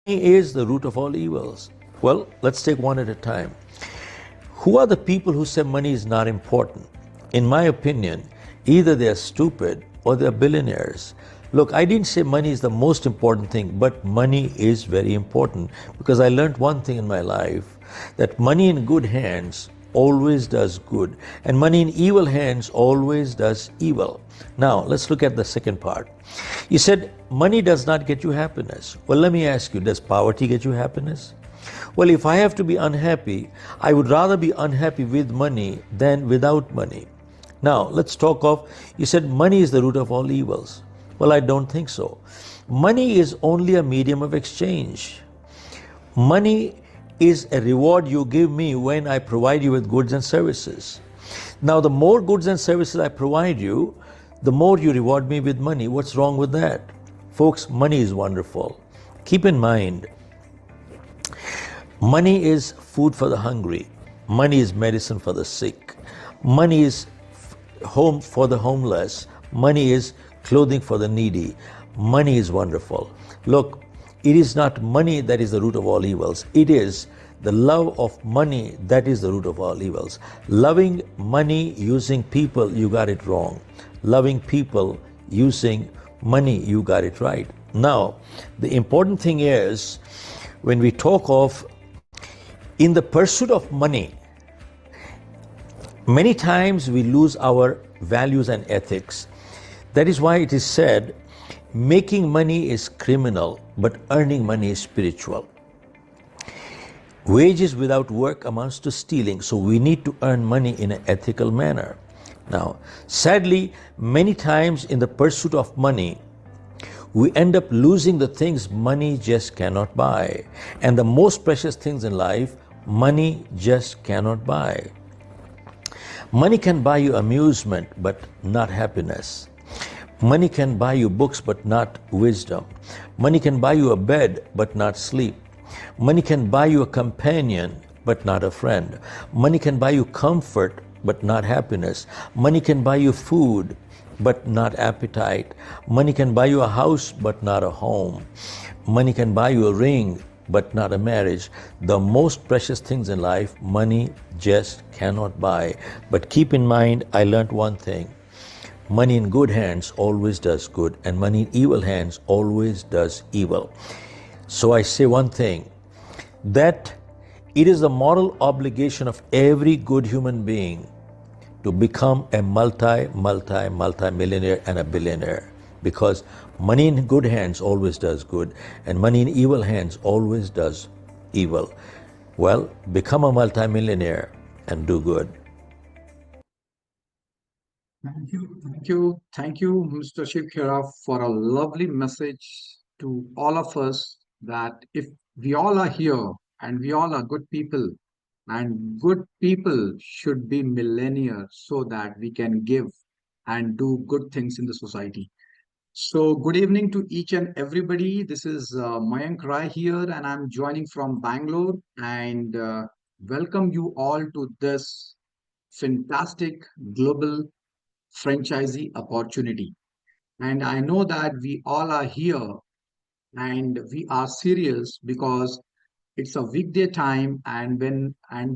Money is the root of all evils. Well, let's take one at a time. Who are the people who say money is not important? In my opinion, either they're stupid or they're billionaires. Look, I didn't say money is the most important thing, but money is very important because I learned one thing in my life, that money in good hands always does good, and money in evil hands always does evil. Now, let's look at the second part. You said money does not get you happiness. Well, let me ask you, does poverty get you happiness? Well, if I have to be unhappy, I would rather be unhappy with money than without money. Now, let's talk of, you said money is the root of all evils. Well, I don't think so. Money is only a medium of exchange. Money is a reward you give me when I provide you with goods and services. Now, the more goods and services I provide you, the more you reward me with money. What's wrong with that? Folks, money is wonderful. Keep in mind, money is food for the hungry. Money is medicine for the sick. Money is home for the homeless. Money is clothing for the needy. Money is wonderful. Look, it is not money that is the root of all evils. It is the love of money that is the root of all evils. Loving money using people, you got it wrong. Loving people using money, you got it right. Now, the important thing is, when we talk of in the pursuit of money, many times we lose our values and ethics. That is why it is said, making money is criminal, but earning money is spiritual. Wages without work amounts to stealing, so we need to earn money in an ethical manner. Now, sadly, many times in the pursuit of money, we end up losing the things money just cannot buy. And the most precious things in life, money just cannot buy. Money can buy you amusement, but not happiness. Money can buy you books, but not wisdom. Money can buy you a bed, but not sleep. Money can buy you a companion, but not a friend. Money can buy you comfort, but not happiness. Money can buy you food, but not appetite. Money can buy you a house, but not a home. Money can buy you a ring, but not a marriage. The most precious things in life, money just cannot buy. But keep in mind, I learned one thing. Money in good hands always does good, and money in evil hands always does evil. So I say one thing, that it is the moral obligation of every good human being to become a multi-millionaire and a billionaire, because money in good hands always does good, and money in evil hands always does evil. Well, become a multi-millionaire and do good. Thank you, Mr. Shiv Khera, for a lovely message to all of us that if we all are here and we all are good people, and good people should be millionaires so that we can give and do good things in the society. So, good evening to each and everybody. This is Mayank Rai here, and I'm joining from Bangalore. And welcome you all to this fantastic global franchisee opportunity. And I know that we all are here and we are serious because it's a weekday time, and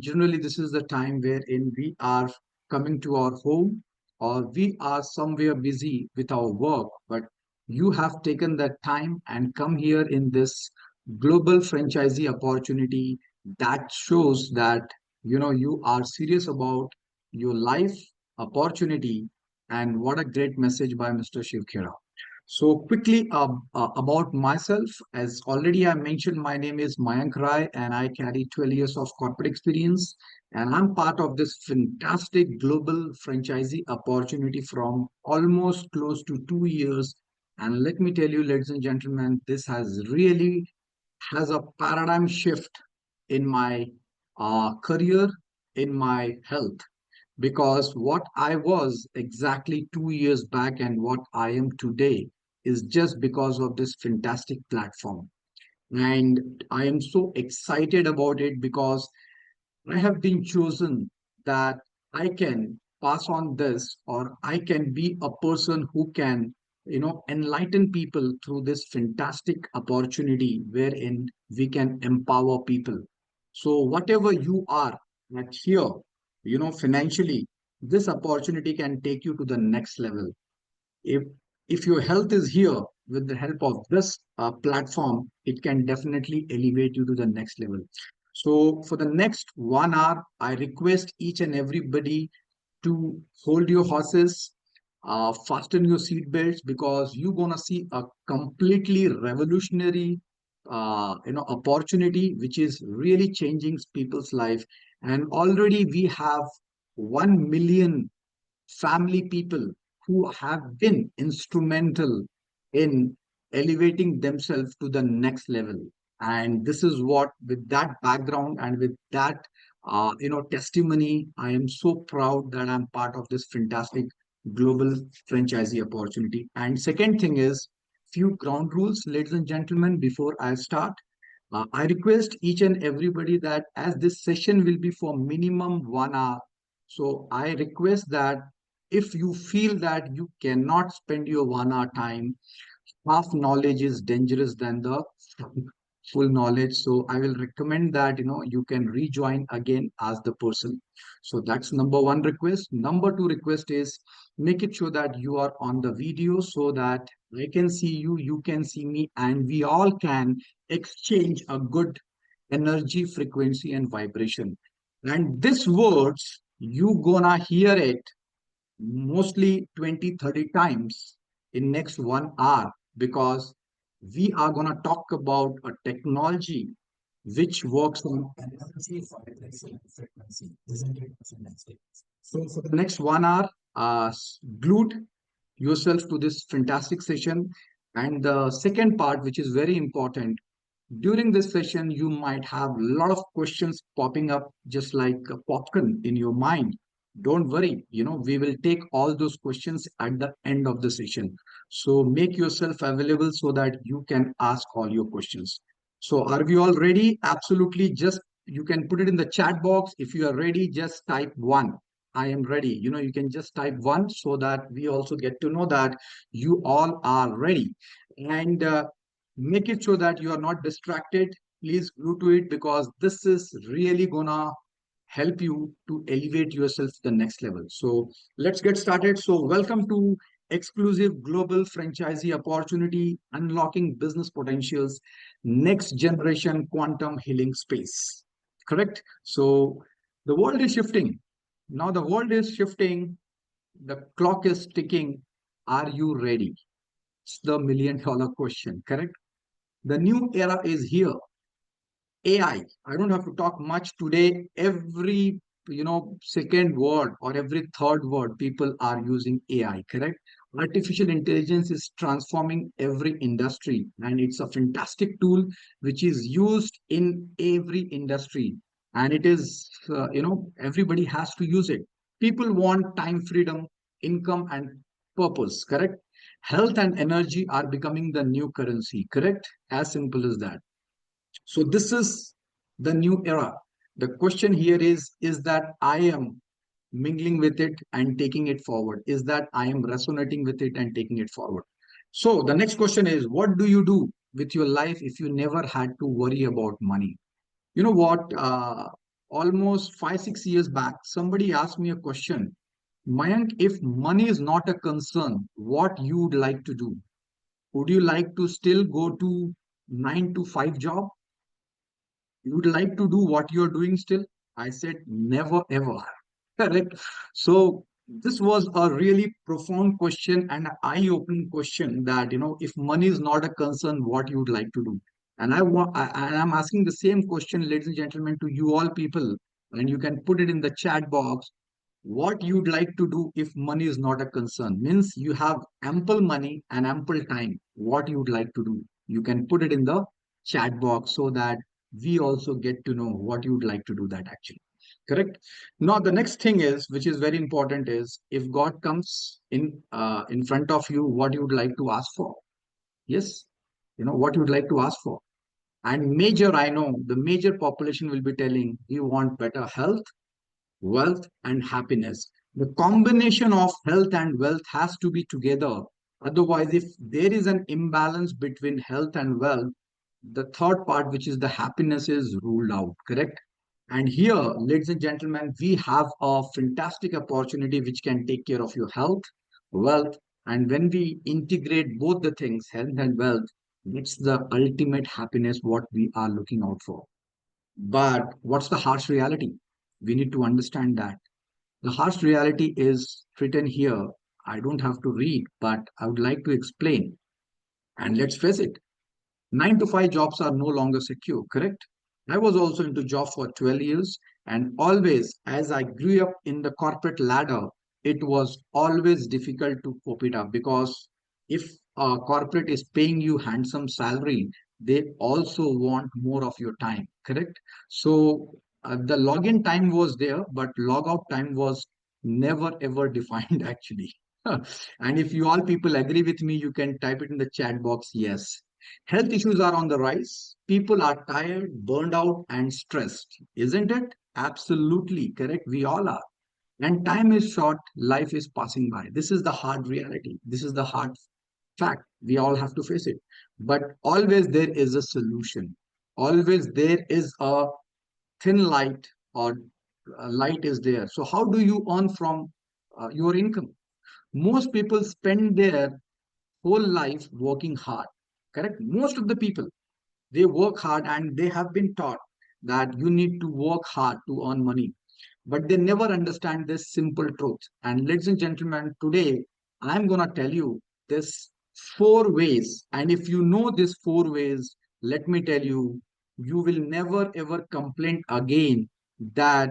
generally this is the time wherein we are coming to our home or we are somewhere busy with our work, but you have taken that time and come here in this global franchisee opportunity. That shows that you are serious about your life opportunity. And what a great message by Mr. Shiv Khera. So quickly about myself, as already I mentioned, my name is Mayank Rai and I carry 12 years of corporate experience, and I'm part of this fantastic global franchisee opportunity from almost close to 2 years. And let me tell you, ladies and gentlemen, this has a paradigm shift in my career, in my health, because what I was exactly 2 years back and what I am today is just because of this fantastic platform. And I am so excited about it because I have been chosen that I can pass on this, or I can be a person who can enlighten people through this fantastic opportunity wherein we can empower people. So whatever you are at here, financially, this opportunity can take you to the next level. If your health is here, with the help of this platform, it can definitely elevate you to the next level. So for the next 1 hour, I request each and everybody to hold your horses, fasten your seat belts, because you're gonna see a completely revolutionary, opportunity which is really changing people's life. And already we have 1 million family people who have been instrumental in elevating themselves to the next level. And this is what, with that background and with that, testimony, I am so proud that I'm part of this fantastic global franchisee opportunity. And second thing is, few ground rules, ladies and gentlemen, before I start. I request each and everybody that as this session will be for minimum 1 hour, so I request that if you feel that you cannot spend your 1 hour time, half knowledge is dangerous than the full knowledge. So I will recommend that you can rejoin again as the person. So that's number one request. Number two request is, make it sure that you are on the video so that I can see you, you can see me, and we all can exchange a good energy, frequency, and vibration. And these words, you gonna hear it mostly 20, 30 times in next 1 hour, because we are going to talk about a technology which works on energy, vibration, and frequency. Isn't it fantastic? So for the next 1 hour, glued yourself to this fantastic session. And the second part, which is very important, during this session, you might have a lot of questions popping up just like a popcorn in your mind. Don't worry, we will take all those questions at the end of the session. So make yourself available so that you can ask all your questions. So are we all ready? Absolutely. Just you can put it in the chat box. If you are ready, just type one. I am ready. You can just type one so that we also get to know that you all are ready. And make it sure that you are not distracted. Please glue to it, because this is really gonna help you to elevate yourself to the next level. So let's get started. So welcome to exclusive global franchisee opportunity, unlocking business potentials, next generation quantum healing space. Correct? So the world is shifting. Now the world is shifting. The clock is ticking. Are you ready? It's the $1 million question, correct? The new era is here. AI. I don't have to talk much today. Every second word or every third word, people are using AI, correct? Artificial intelligence is transforming every industry, and it's a fantastic tool which is used in every industry. And it is, everybody has to use it. People want time freedom, income, and purpose, correct? Health and energy are becoming the new currency, correct? As simple as that. So this is the new era. The question here is that I am mingling with it and taking it forward? Is that I am resonating with it and taking it forward? So the next question is, what do you do with your life if you never had to worry about money? You know what? Almost 5, 6 years back, somebody asked me a question. Mayank, if money is not a concern, what you would like to do? Would you like to still go to 9 to 5 job? You would like to do what you're doing still? I said, never ever. Correct. So this was a really profound question and an eye-opening question that, if money is not a concern, what you would like to do? And I'm asking the same question, ladies and gentlemen, to you all people, and you can put it in the chat box. What you'd like to do if money is not a concern? Means you have ample money and ample time. What you'd like to do? You can put it in the chat box so that we also get to know what you'd like to do that actually. Correct. Now the next thing is, which is very important, is if God comes in front of you, what you would like to ask for? Yes, what you would like to ask for. And major, I know the major population will be telling you want better health, wealth, and happiness. The combination of health and wealth has to be together Otherwise, if there is an imbalance between health and wealth, the third part, which is the happiness, is ruled out, correct? And here, ladies and gentlemen, we have a fantastic opportunity which can take care of your health, wealth, and when we integrate both the things, health and wealth, it's the ultimate happiness what we are looking out for. But what's the harsh reality? We need to understand that. The harsh reality is written here. I don't have to read, but I would like to explain. And let's face it, 9 to 5 jobs are no longer secure, correct? I was also into job for 12 years, and always as I grew up in the corporate ladder, it was always difficult to cope it up, because if a corporate is paying you handsome salary, they also want more of your time, correct? So the login time was there, but logout time was never ever defined actually. And if you all people agree with me, you can type it in the chat box. Yes, health issues are on the rise. People are tired, burned out, and stressed. Isn't it? Absolutely correct. We all are. And time is short, life is passing by. This is the hard reality. This is the hard fact. We all have to face it. But always there is a solution. Always there is a thin light, or a light is there. So, how do you earn from your income? Most people spend their whole life working hard, correct? Most of the people, they work hard, and they have been taught that you need to work hard to earn money, but they never understand this simple truth. And ladies and gentlemen, today I'm going to tell you this 4 ways. And if you know these 4 ways, let me tell you, you will never ever complain again that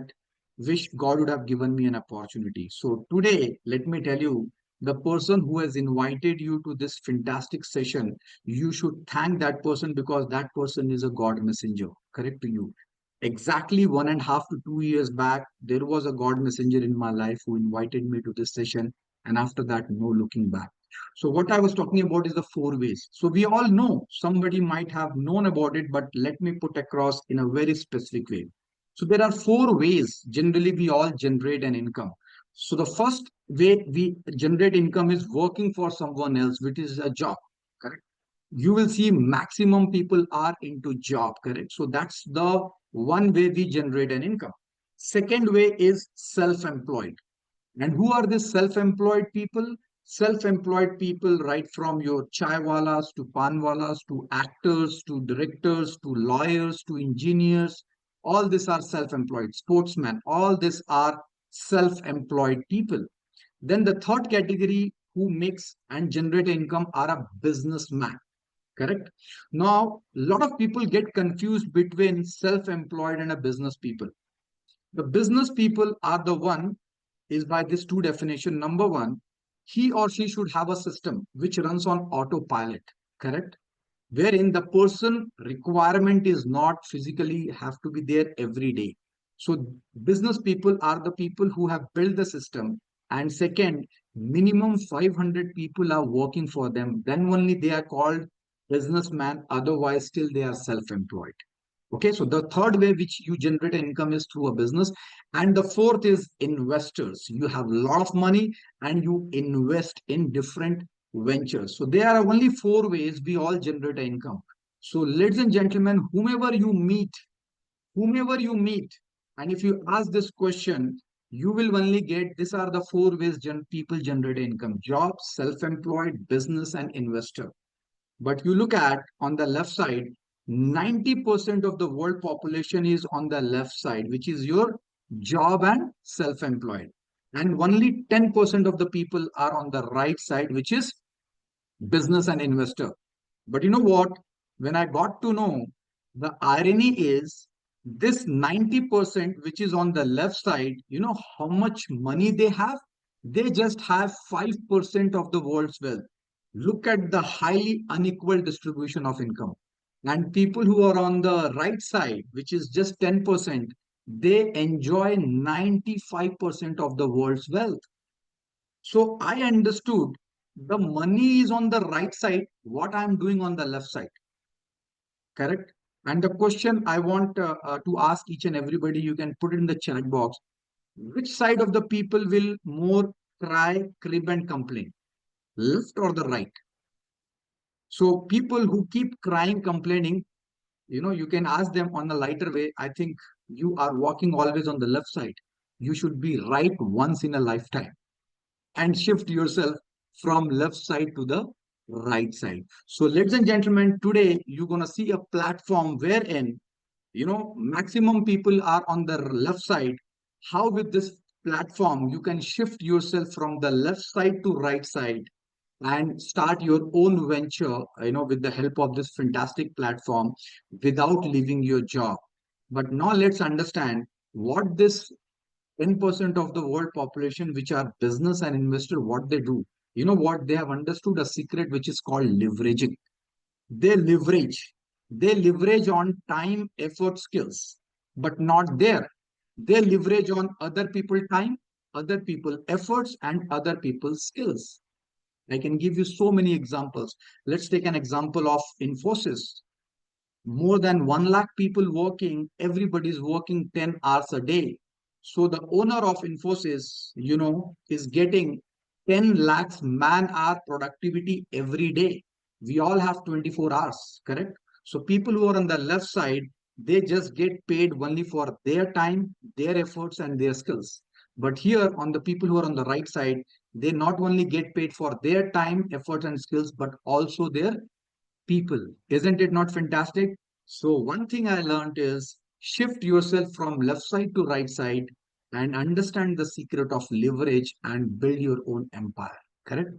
wish God would have given me an opportunity. So today, let me tell you, the person who has invited you to this fantastic session, you should thank that person, because that person is a God messenger, correct to you. Exactly 1.5 to 2 years back, there was a God messenger in my life who invited me to this session. And after that, no looking back. So, what I was talking about is the 4 ways. So, we all know, somebody might have known about it, but let me put across in a very specific way. So, there are 4 ways generally we all generate an income. So, the first way we generate income is working for someone else, which is a job, correct? You will see maximum people are into job, correct? So that's the one way we generate an income. Second way is self-employed. And who are these self-employed people? Self-employed people, right from your chai walas to pan walas to actors to directors to lawyers to engineers, all these are self-employed. Sportsmen, all these are self-employed people. Then the third category who makes and generate income are a businessman, correct? Now, a lot of people get confused between self-employed and a business people. The business people are the one, is by this two definition. Number one, he or she should have a system which runs on autopilot, correct? Wherein the person requirement is not physically have to be there every day. So business people are the people who have built the system. And second, minimum 500 people are working for them. Then only they are called businessman. Otherwise, still they are self-employed. Okay, so the third way which you generate income is through a business. And the fourth is investors. You have a lot of money and you invest in different ventures. So there are only 4 ways we all generate income. So ladies and gentlemen, whomever you meet, and if you ask this question, you will only get these are the 4 ways people generate income: job, self-employed, business, and investor. But you look at on the left side, 90% of the world population is on the left side, which is your job and self-employed. And only 10% of the people are on the right side, which is business and investor. But you know what? When I got to know, the irony is this 90%, which is on the left side, you know how much money they have? They just have 5% of the world's wealth. Look at the highly unequal distribution of income. And people who are on the right side, which is just 10%, they enjoy 95% of the world's wealth. So I understood the money is on the right side, what I'm doing on the left side, correct? And the question I want to ask each and everybody, you can put it in the chat box. Which side of the people will more cry, crib, and complain? left or the right? So people who keep crying, complaining, you can ask them on a lighter way. I think you are walking always on the left side. You should be right once in a lifetime and shift yourself from left side to the right side. So, ladies and gentlemen, today you're going to see a platform wherein, maximum people are on the left side. How with this platform you can shift yourself from the left side to right side and start your own venture, with the help of this fantastic platform without leaving your job. But now let's understand what this 10% of the world population, which are business and investor, what they do. You know what? They have understood a secret which is called leveraging. They leverage. They leverage on time, effort, skills, but not there. They leverage on other people time, other people efforts, and other people's skills. I can give you so many examples. Let's take an example of Infosys. More than 1 lakh people working, everybody's working 10 hours a day. So the owner of Infosys, is getting 10 lakhs man hour productivity every day. We all have 24 hours, correct? So people who are on the left side, they just get paid only for their time, their efforts, and their skills. But here on the people who are on the right side, they not only get paid for their time, effort, and skills, but also their people. Isn't it not fantastic? So, one thing I learned is shift yourself from left side to right side and understand the secret of leverage and build your own empire. Correct?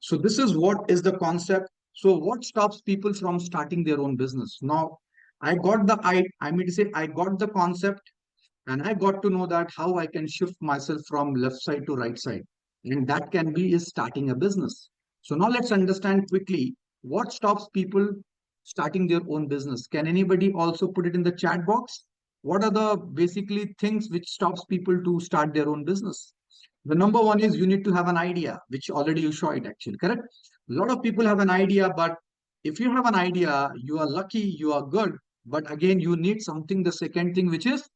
So, this is what is the concept. So, what stops people from starting their own business? Now, I mean to say, I got the concept and I got to know that how I can shift myself from left side to right side. And that can be is starting a business. So now let's understand quickly what stops people starting their own business. Can anybody also put it in the chat box? What are the basically things which stops people to start their own business? The number one is you need to have an idea, which already you saw it actually, correct? A lot of people have an idea, but if you have an idea, you are lucky, you are good. But again, you need something, the second thing, which is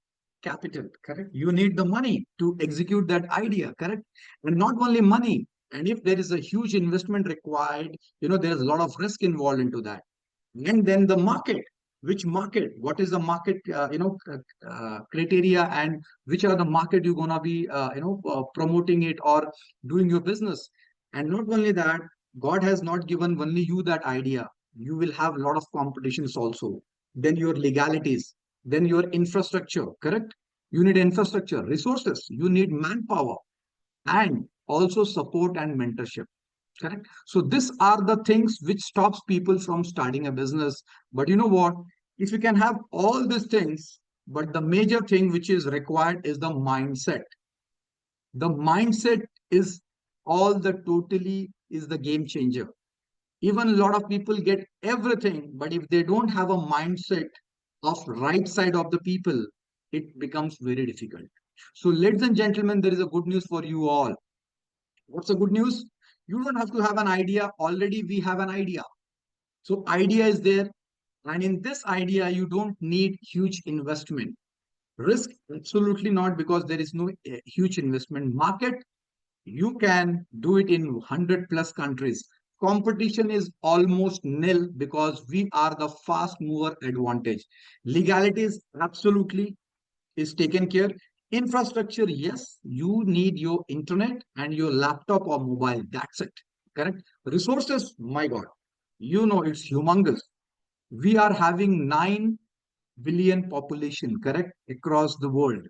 capital, correct? You need the money to execute that idea, correct? And not only money. And if there is a huge investment required, there's a lot of risk involved into that. And then the market, which market, what is the market, criteria, and which are the market you're going to be, promoting it or doing your business. And not only that, God has not given only you that idea. You will have a lot of competitions also. Then your legalities, then your infrastructure, correct? You need infrastructure, resources, you need manpower, and also support and mentorship, correct? So these are the things which stops people from starting a business. But you know what? If you can have all these things, but the major thing which is required is the mindset. The mindset is all the totally is the game changer. Even a lot of people get everything, but if they don't have a mindset of right side of the people, it becomes very difficult. So ladies and gentlemen, there is a good news for you all. What's the good news? You don't have to have an idea. Already we have an idea. So idea is there. And in this idea, you don't need huge investment. Risk, absolutely not, because there is no huge investment. Market, you can do it in 100 plus countries. Competition is almost nil because we are the fast mover advantage. Legalities, absolutely is taken care. Infrastructure, yes, you need your internet and your laptop or mobile. That's it. Correct. Resources, my God, it's humongous. We are having 9 billion population, correct, across the world.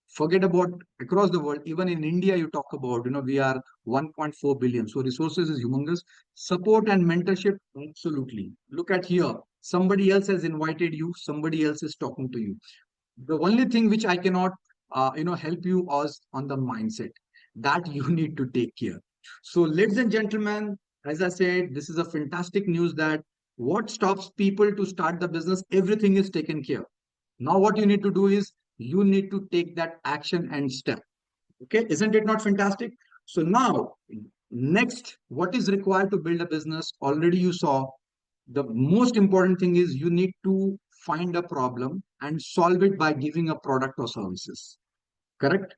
Forget about across the world. Even in India, you talk about, we are 1.4 billion. So resources is humongous. Support and mentorship, absolutely. Look at here. Somebody else has invited you. Somebody else is talking to you. The only thing which I cannot, help you is on the mindset that you need to take care. So, ladies and gentlemen, as I said, this is a fantastic news that what stops people to start the business, everything is taken care. Now, what you need to do is you need to take that action and step. Okay, isn't it not fantastic? So now, next, what is required to build a business? Already you saw the most important thing is you need to find a problem and solve it by giving a product or services, correct?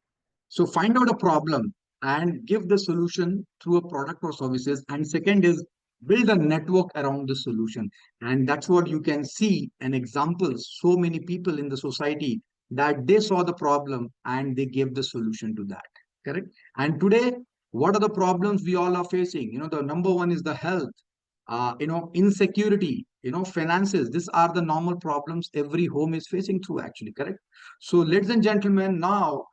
So find out a problem, and give the solution through a product or services. And second is build a network around the solution. And that's what you can see an example. So many people in the society that they saw the problem and they gave the solution to that. Correct. And today, what are the problems we all are facing? The number one is the health, insecurity, finances. These are the normal problems every home is facing through actually. Correct. So, ladies and gentlemen, now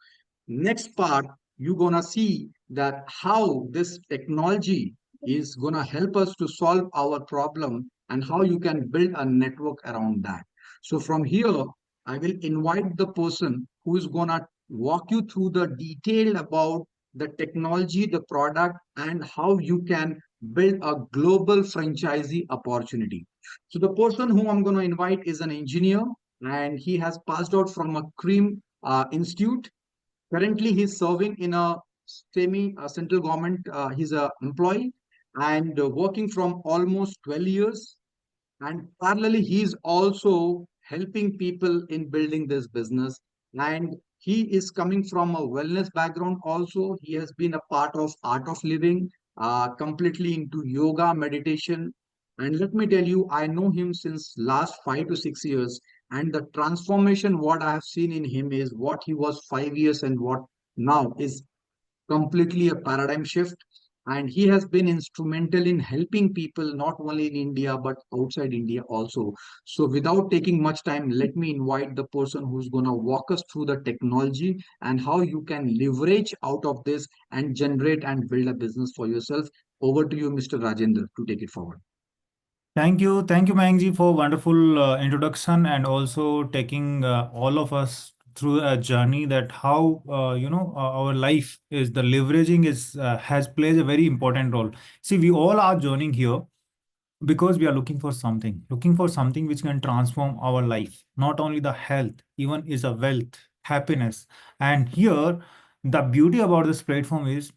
next part, you're gonna see that how this technology is gonna help us to solve our problem and how you can build a network around that. So from here, I will invite the person who is gonna walk you through the detail about the technology, the product, and how you can build a global franchisee opportunity. So the person whom I'm gonna invite is an engineer, and he has passed out from a cream institute. Currently, he's serving in a semi central government. He's a employee and working from almost 12 years. And parallelly, he's also helping people in building this business. And he is coming from a wellness background also. He has been a part of art of living, completely into yoga, meditation. And let me tell you, I know him since last 5 to 6 years. And the transformation, what I have seen in him is what he was 5 years and what now is completely a paradigm shift. And he has been instrumental in helping people not only in India but outside India also. So, without taking much time, let me invite the person who's going to walk us through the technology and how you can leverage out of this and generate and build a business for yourself. Over to you, Mr. Rajendra, to take it forward. Thank you, Mayank for wonderful introduction and also taking all of us through a journey that how our life is the leveraging is has plays a very important role. See, we all are joining here because we are looking for something which can transform our life, not only the health, even is a wealth, happiness. And here, the beauty about this platform is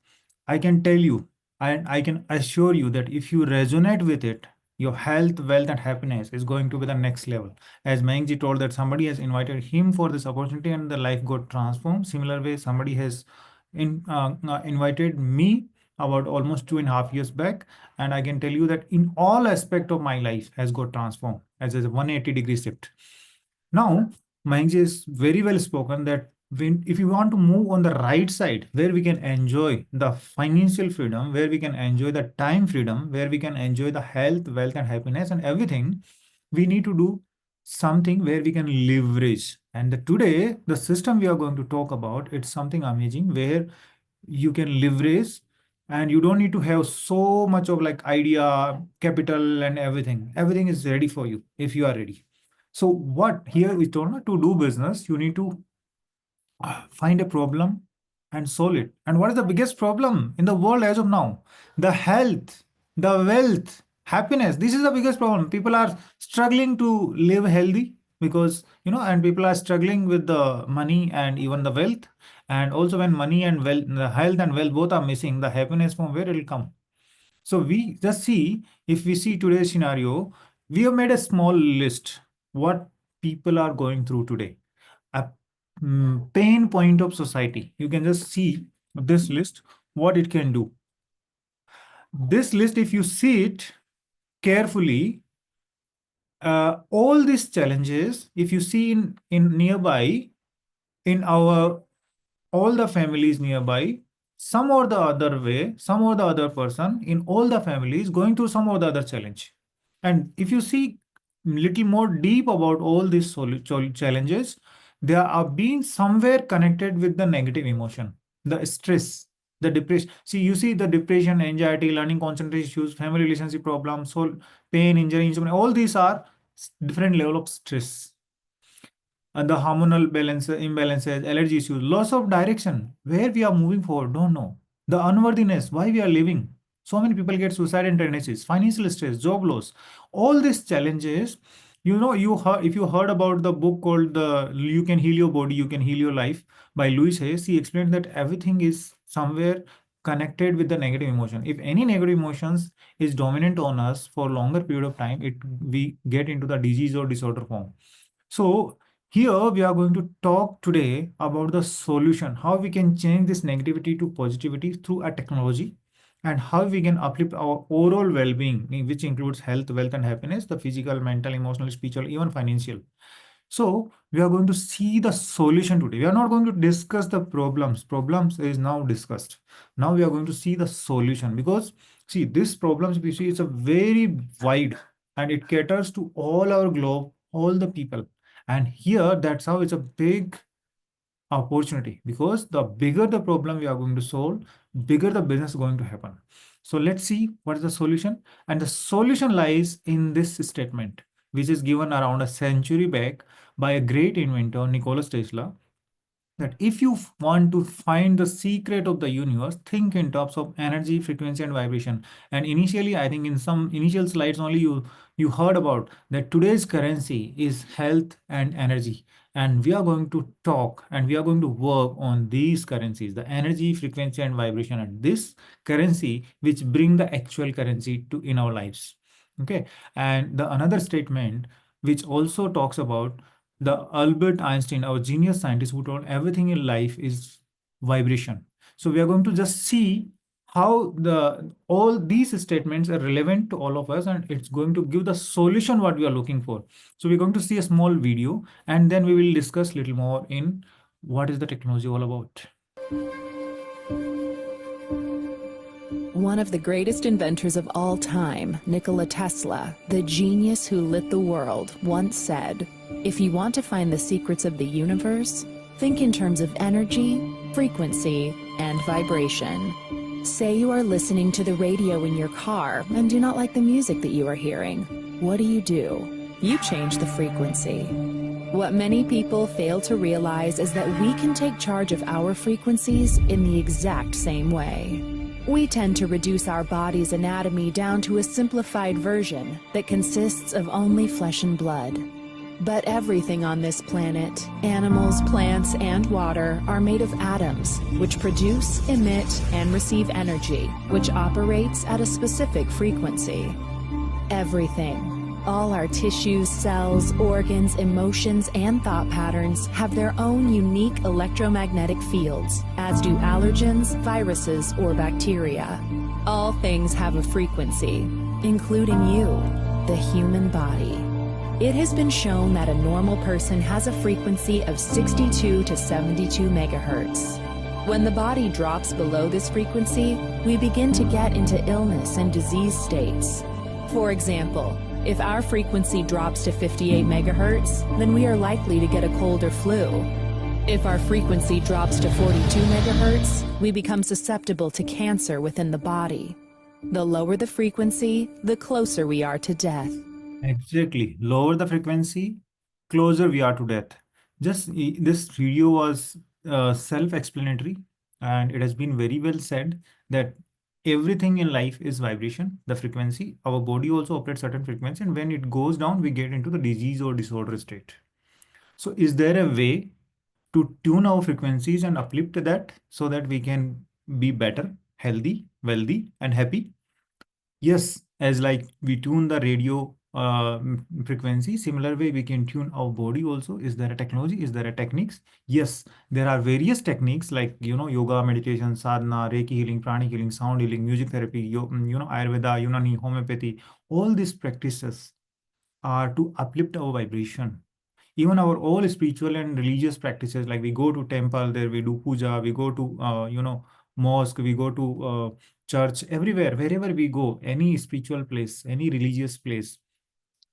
I can tell you and I can assure you that if you resonate with it, your health, wealth, and happiness is going to be the next level. As Mayankji told that somebody has invited him for this opportunity and the life got transformed. Similar way, somebody has invited me about almost 2.5 years back, and I can tell you that in all aspect of my life has got transformed as a 180-degree shift. Now, Mayank is very well spoken that if you want to move on the right side, where we can enjoy the financial freedom, where we can enjoy the time freedom, where we can enjoy the health, wealth, and happiness and everything, we need to do something where we can leverage. And today, the system we are going to talk about, it's something amazing where you can leverage and you don't need to have so much of like idea, capital, and everything. Everything is ready for you if you are ready. So what here we told to do business, you need to find a problem and solve it. And what is the biggest problem in the world as of now? The health, the wealth, happiness. This is the biggest problem. People are struggling to live healthy because, and people are struggling with the money and even the wealth. And also when money and wealth, the health and wealth both are missing, the happiness from where it will come. So we just see, if we see today's scenario, we have made a small list what people are going through today. A pain point of society. You can just see this list, what it can do. This list, if you see it carefully, all these challenges, if you see in nearby, in our all the families nearby, some or the other way, some or the other person in all the families going through some or the other challenge. And if you see little more deep about all these challenges, they are being somewhere connected with the negative emotion, the stress, the depression. See, you see the depression, anxiety, learning concentration issues, family relationship problems, soul pain, injury, insomnia, all these are different level of stress. And the hormonal balance, imbalances, allergy issues, loss of direction, where we are moving forward, don't know. The unworthiness, why we are living. So many people get suicide tendencies, financial stress, job loss, all these challenges. You heard, if you heard about the book called the "You Can Heal Your Body, You Can Heal Your Life" by Louis Hayes, he explained that everything is somewhere connected with the negative emotion. If any negative emotions is dominant on us for longer period of time, we get into the disease or disorder form. So Here we are going to talk today about the solution, how we can change this negativity to positivity through a technology, and how we can uplift our overall well-being, which includes health, wealth, and happiness, the physical, mental, emotional, spiritual, even financial. So we are going to see the solution today. We are not going to discuss the problems. Problems is now discussed. Now we are going to see the solution, because see, this problems we see is a very wide, and it caters to all our globe, all the people. And here that's how it's a big opportunity, because the bigger the problem we are going to solve, bigger the business is going to happen. So let's see what is the solution. And the solution lies in this statement, which is given around a century back by a great inventor, Nikola Tesla, that if you want to find the secret of the universe, think in terms of energy, frequency, and vibration. And initially, I think in some initial slides only you heard about that today's currency is health and energy. And we are going to talk and we are going to work on these currencies, the energy, frequency, and vibration, and this currency which bring the actual currency to in our lives. Okay. And the another statement which also talks about the Albert Einstein, our genius scientist, who told everything in life is vibration. So we are going to just see how the all these statements are relevant to all of us, and it's going to give the solution what we are looking for. So we're going to see a small video, and then we will discuss little more in what is the technology all about. One of the greatest inventors of all time, Nikola Tesla, the genius who lit the world, once said, "If you want to find the secrets of the universe, think in terms of energy, frequency, and vibration." Say you are listening to the radio in your car and do not like the music that you are hearing. What do? You change the frequency. What many people fail to realize is that we can take charge of our frequencies in the exact same way. We tend to reduce our body's anatomy down to a simplified version that consists of only flesh and blood. But everything on this planet, animals, plants, and water, are made of atoms, which produce, emit, and receive energy, which operates at a specific frequency. Everything. All our tissues, cells, organs, emotions, and thought patterns have their own unique electromagnetic fields, as do allergens, viruses, or bacteria. All things have a frequency, including you, the human body. It has been shown that a normal person has a frequency of 62 to 72 megahertz. When the body drops below this frequency, we begin to get into illness and disease states. For example, if our frequency drops to 58 megahertz, then we are likely to get a cold or flu. If our frequency drops to 42 megahertz, we become susceptible to cancer within the body. The lower the frequency, the closer we are to death. Exactly. Lower the frequency, closer we are to death. This video was self-explanatory, and it has been very well said that everything in life is vibration, the frequency. Our body also operates certain frequency, and when it goes down, we get into the disease or disorder state. So is there a way to tune our frequencies and uplift that so that we can be better, healthy, wealthy, and happy? Yes, as like we tune the radio frequency, similar way we can tune our body also. Is there a technology? Is there a techniques? Yes, there are various techniques like, yoga, meditation, sadhana, Reiki healing, pranic healing, sound healing, music therapy, Ayurveda, Unani, homeopathy. All these practices are to uplift our vibration. Even our all spiritual and religious practices, like we go to temple, there we do puja, we go to mosque, we go to church, everywhere, wherever we go, any spiritual place, any religious place,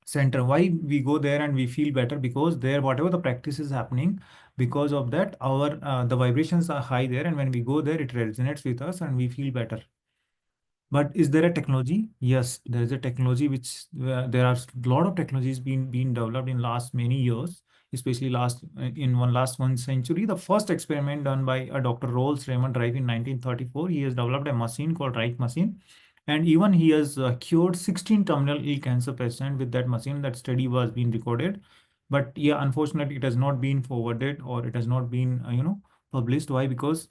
center, why we go there and we feel better? Because there, whatever the practice is happening, because of that, our the vibrations are high there, and when we go there, it resonates with us and we feel better. But is there a technology? Yes, there is a technology which there are a lot of technologies being developed in last many years, especially last one century. The first experiment done by a Dr. Rolls Raymond Wright in 1934. He has developed a machine called Wright machine, and even he has cured 16 terminal ill cancer patients with that machine. That study was being recorded, but yeah, unfortunately, it has not been forwarded, or it has not been published. Why? Because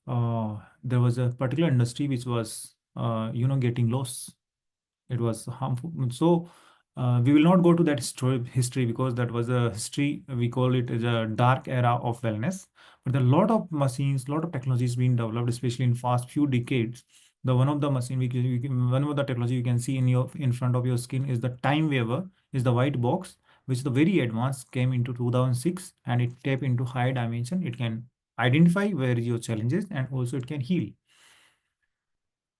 there was a particular industry which was getting lost. It was harmful. So We will not go to that history because that was a history, we call it as a dark era of wellness. But there are a lot of machines, lot of technologies being developed, especially in past few decades. The one of the machine one of the technology you can see in front of your skin is the time waver, is the white box, which the very advanced came into 2006, and it tap into high dimension. It can identify where your challenges, and also it can heal.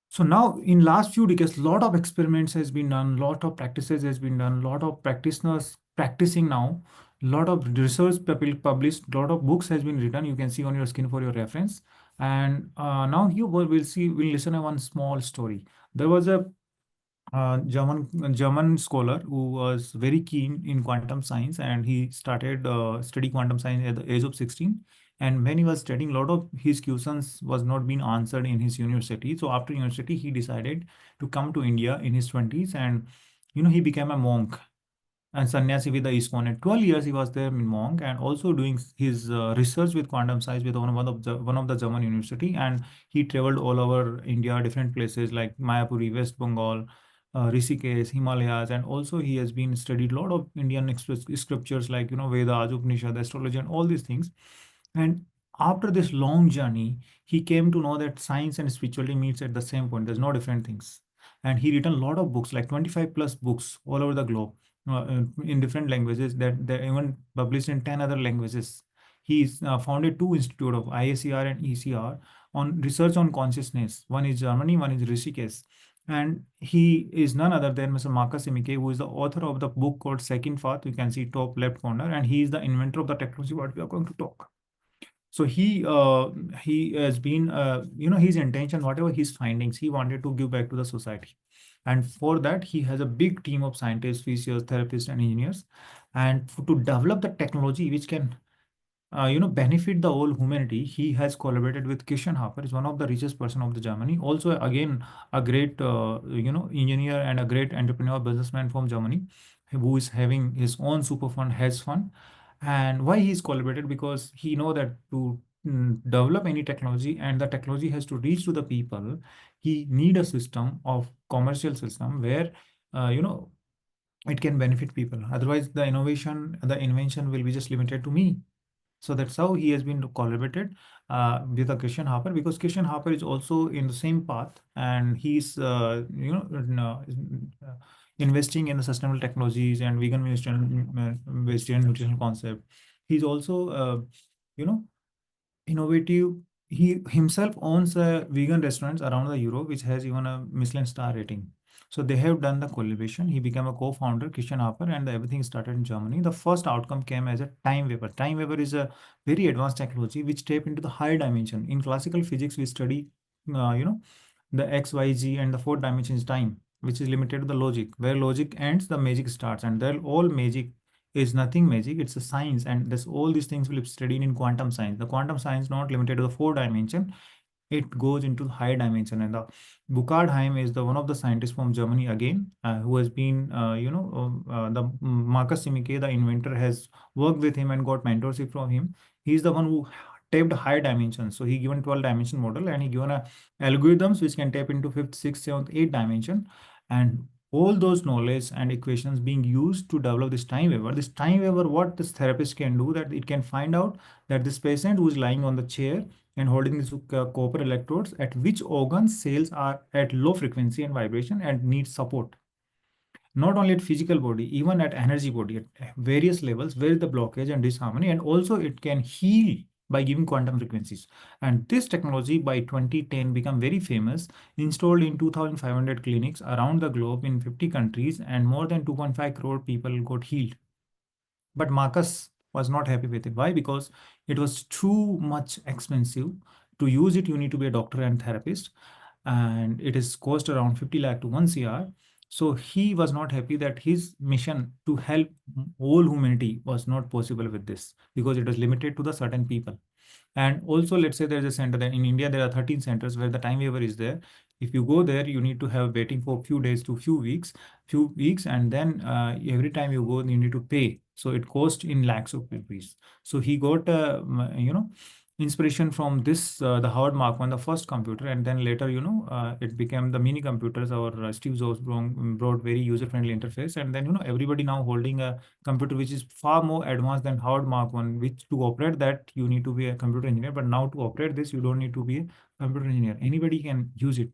So now in last few decades, lot of experiments has been done, lot of practices has been done, lot of practitioners practicing now, lot of research published, lot of books has been written. You can see on your screen for your reference. And now here we'll listen to one small story. There was a German scholar who was very keen in quantum science, and he started study quantum science at the age of 16. And when he was studying, a lot of his questions was not being answered in his university. So after university, he decided to come to India in his 20s, and he became a monk and sannyasi with the ISKCON. And 12 years he was there in monk, and also doing his research with quantum science with one of the German university. And he traveled all over India, different places like Mayapuri, West Bengal, Rishikesh, Himalayas, and also he has been studied a lot of Indian scriptures like Vedas, Upanishad, astrology, and all these things. And after this long journey, he came to know that science and spirituality meets at the same point. There's no different things. And he written a lot of books, like 25 plus books all over the globe, in different languages, that they're even published in 10 other languages. He's founded two institutes of IACR and ECR on research on consciousness. One is Germany, one is Rishikesh. And he is none other than Mr. Marcus Emike, who is the author of the book called Second Path. You can see top left corner, and he is the inventor of the technology what we are going to talk. So he has been his intention, whatever his findings, he wanted to give back to the society. And for that, he has a big team of scientists, physicists, therapists, and engineers. And to develop the technology which can benefit the whole humanity, he has collaborated with Christian Harper, is one of the richest person of the Germany. Also, again, a great engineer and a great entrepreneur businessman from Germany, who is having his own super fund, hedge fund. And why he's collaborated? Because he know that to develop any technology, and the technology has to reach to the people, he need a system of commercial system where it can benefit people. Otherwise, the invention will be just limited to me. So that's how he has been collaborated with a Christian Harper, because Christian Harper is also in the same path, and he's investing in the sustainable technologies and vegan vegetarian nutritional concept. He's also you know innovative. He himself owns vegan restaurants around the Europe, which has even a Michelin star rating. So they have done the collaboration. He became a co-founder, Christian Harper, and everything started in Germany. The first outcome came as a time waver. Time waver is a very advanced technology which tap into the higher dimension. In classical physics, we study, the X, Y, Z, and the fourth dimension is time, which is limited to the logic. Where logic ends, the magic starts, and then all magic is nothing magic. It's a science, and this all these things will be studied in quantum science. The quantum science not limited to the four dimension, it goes into high dimension. And the Buchardheim is the one of the scientists from Germany again, who has been the Marcus Simike, the inventor, has worked with him and got mentorship from him. He's the one who tapped high dimensions. So he given 12 dimension model, and he given a algorithms which can tap into fifth, sixth, seventh, eighth dimension. And all those knowledge and equations being used to develop this time waver. This time waver, what this therapist can do, that it can find out that this patient who is lying on the chair and holding these copper electrodes, at which organs cells are at low frequency and vibration and need support. Not only at physical body, even at energy body, at various levels where the blockage and disharmony. And also it can heal by giving quantum frequencies. And this technology by 2010 became very famous, installed in 2,500 clinics around the globe in 50 countries, and more than 2.5 crore people got healed. But Marcus was not happy with it. Why? Because it was too much expensive. To use it, you need to be a doctor and therapist, and it is cost around 50 lakh to 1 CR. So he was not happy that his mission to help whole humanity was not possible with this, because it was limited to the certain people. And also, let's say there's a center that in India, there are 13 centers where the time waiver is there. If you go there, you need to have waiting for a few days to few weeks, and then every time you go, you need to pay. So it costs in lakhs of rupees. So he got inspiration from this, the Howard Mark 1, the first computer, and then later, it became the mini computers. Our Steve Jobs brought very user-friendly interface, and then everybody now holding a computer which is far more advanced than Howard Mark 1, which to operate that you need to be a computer engineer, but now to operate this you don't need to be a computer engineer. Anybody can use it.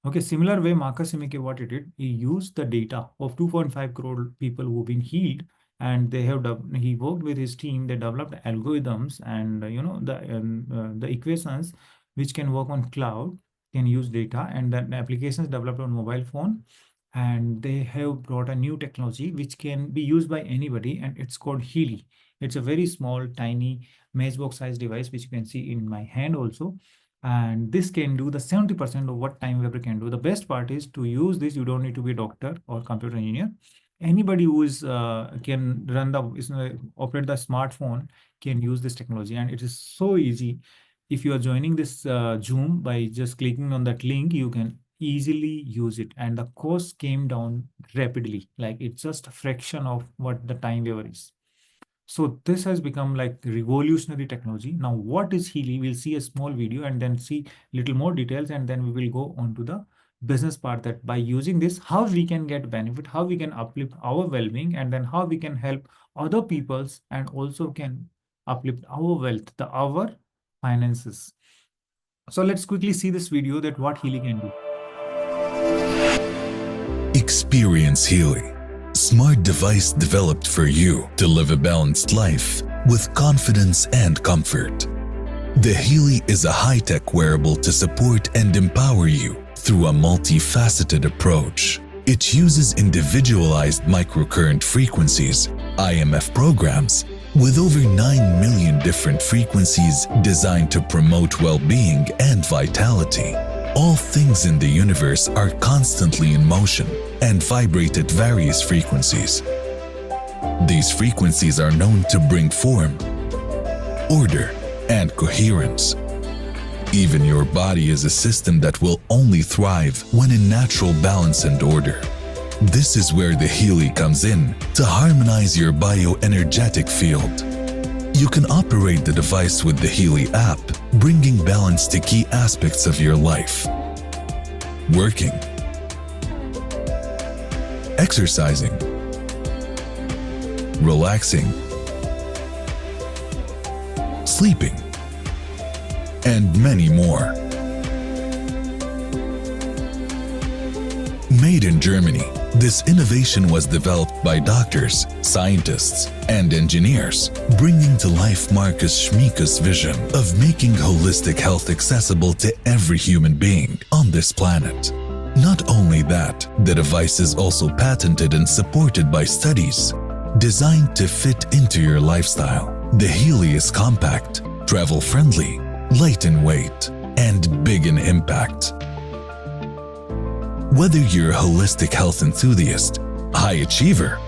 Okay, similar way, Marcus Simike, what he did, he used the data of 2.5 crore people who've been healed, and he worked with his team. They developed algorithms and the equations which can work on cloud, can use data, and then applications developed on mobile phone. And they have brought a new technology which can be used by anybody, and it's called Healy. It's a very small, tiny matchbox size device which you can see in my hand also, and this can do the 70% of what time Weber can do. The best part is to use this, you don't need to be a doctor or computer engineer. Anybody who is can run operate the smartphone can use this technology, and it is so easy. If you are joining this Zoom, by just clicking on that link, you can easily use it, and the cost came down rapidly. Like, it's just a fraction of what the time Weber is. So this has become like revolutionary technology. Now, what is Healy? We'll see a small video and then see little more details, and then we will go on to the business part, that by using this, how we can get benefit, how we can uplift our well-being, and then how we can help other peoples, and also can uplift our wealth, our finances. So let's quickly see this video, that what Healy can do. Experience Healy, smart device developed for you to live a balanced life with confidence and comfort. The Healy is a high-tech wearable to support and empower you through a multifaceted approach. It uses individualized microcurrent frequencies, IMF programs, with over 9 million different frequencies designed to promote well-being and vitality. All things in the universe are constantly in motion and vibrate at various frequencies. These frequencies are known to bring form, order, and coherence. Even your body is a system that will only thrive when in natural balance and order. This is where the Healy comes in to harmonize your bioenergetic field. You can operate the device with the Healy app, bringing balance to key aspects of your life. Working, exercising, relaxing, sleeping, and many more. Made in Germany, this innovation was developed by doctors, scientists, and engineers, bringing to life Marcus Schmieke's vision of making holistic health accessible to every human being on this planet. Not only that, the device is also patented and supported by studies designed to fit into your lifestyle. The Healy is compact, travel-friendly, light in weight, and big in impact. Whether you're a holistic health enthusiast, high achiever,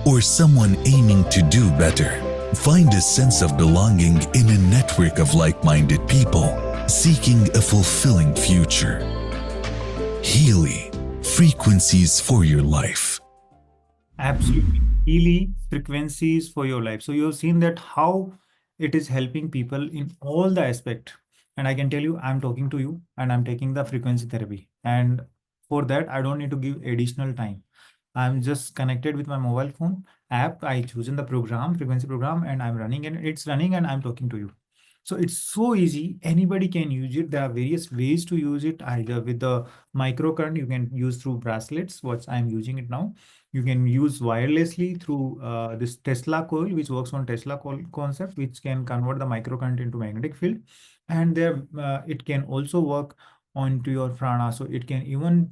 or someone aiming to do better, find a sense of belonging in a network of like-minded people seeking a fulfilling future. Healy, frequencies for your life. Absolutely. Healy, frequencies for your life. So you've seen that how it is helping people in all the aspect. And I can tell you, I'm talking to you and I'm taking the frequency therapy. And for that, I don't need to give additional time. I'm just connected with my mobile phone app. I chosen the program, frequency program, and I'm running, and it's running, and I'm talking to you. So it's so easy. Anybody can use it. There are various ways to use it. Either with the microcurrent, you can use through bracelets, what I'm using it now. You can use wirelessly through this Tesla coil, which works on Tesla coil concept, which can convert the microcurrent into magnetic field. And there, it can also work onto your prana. So it can even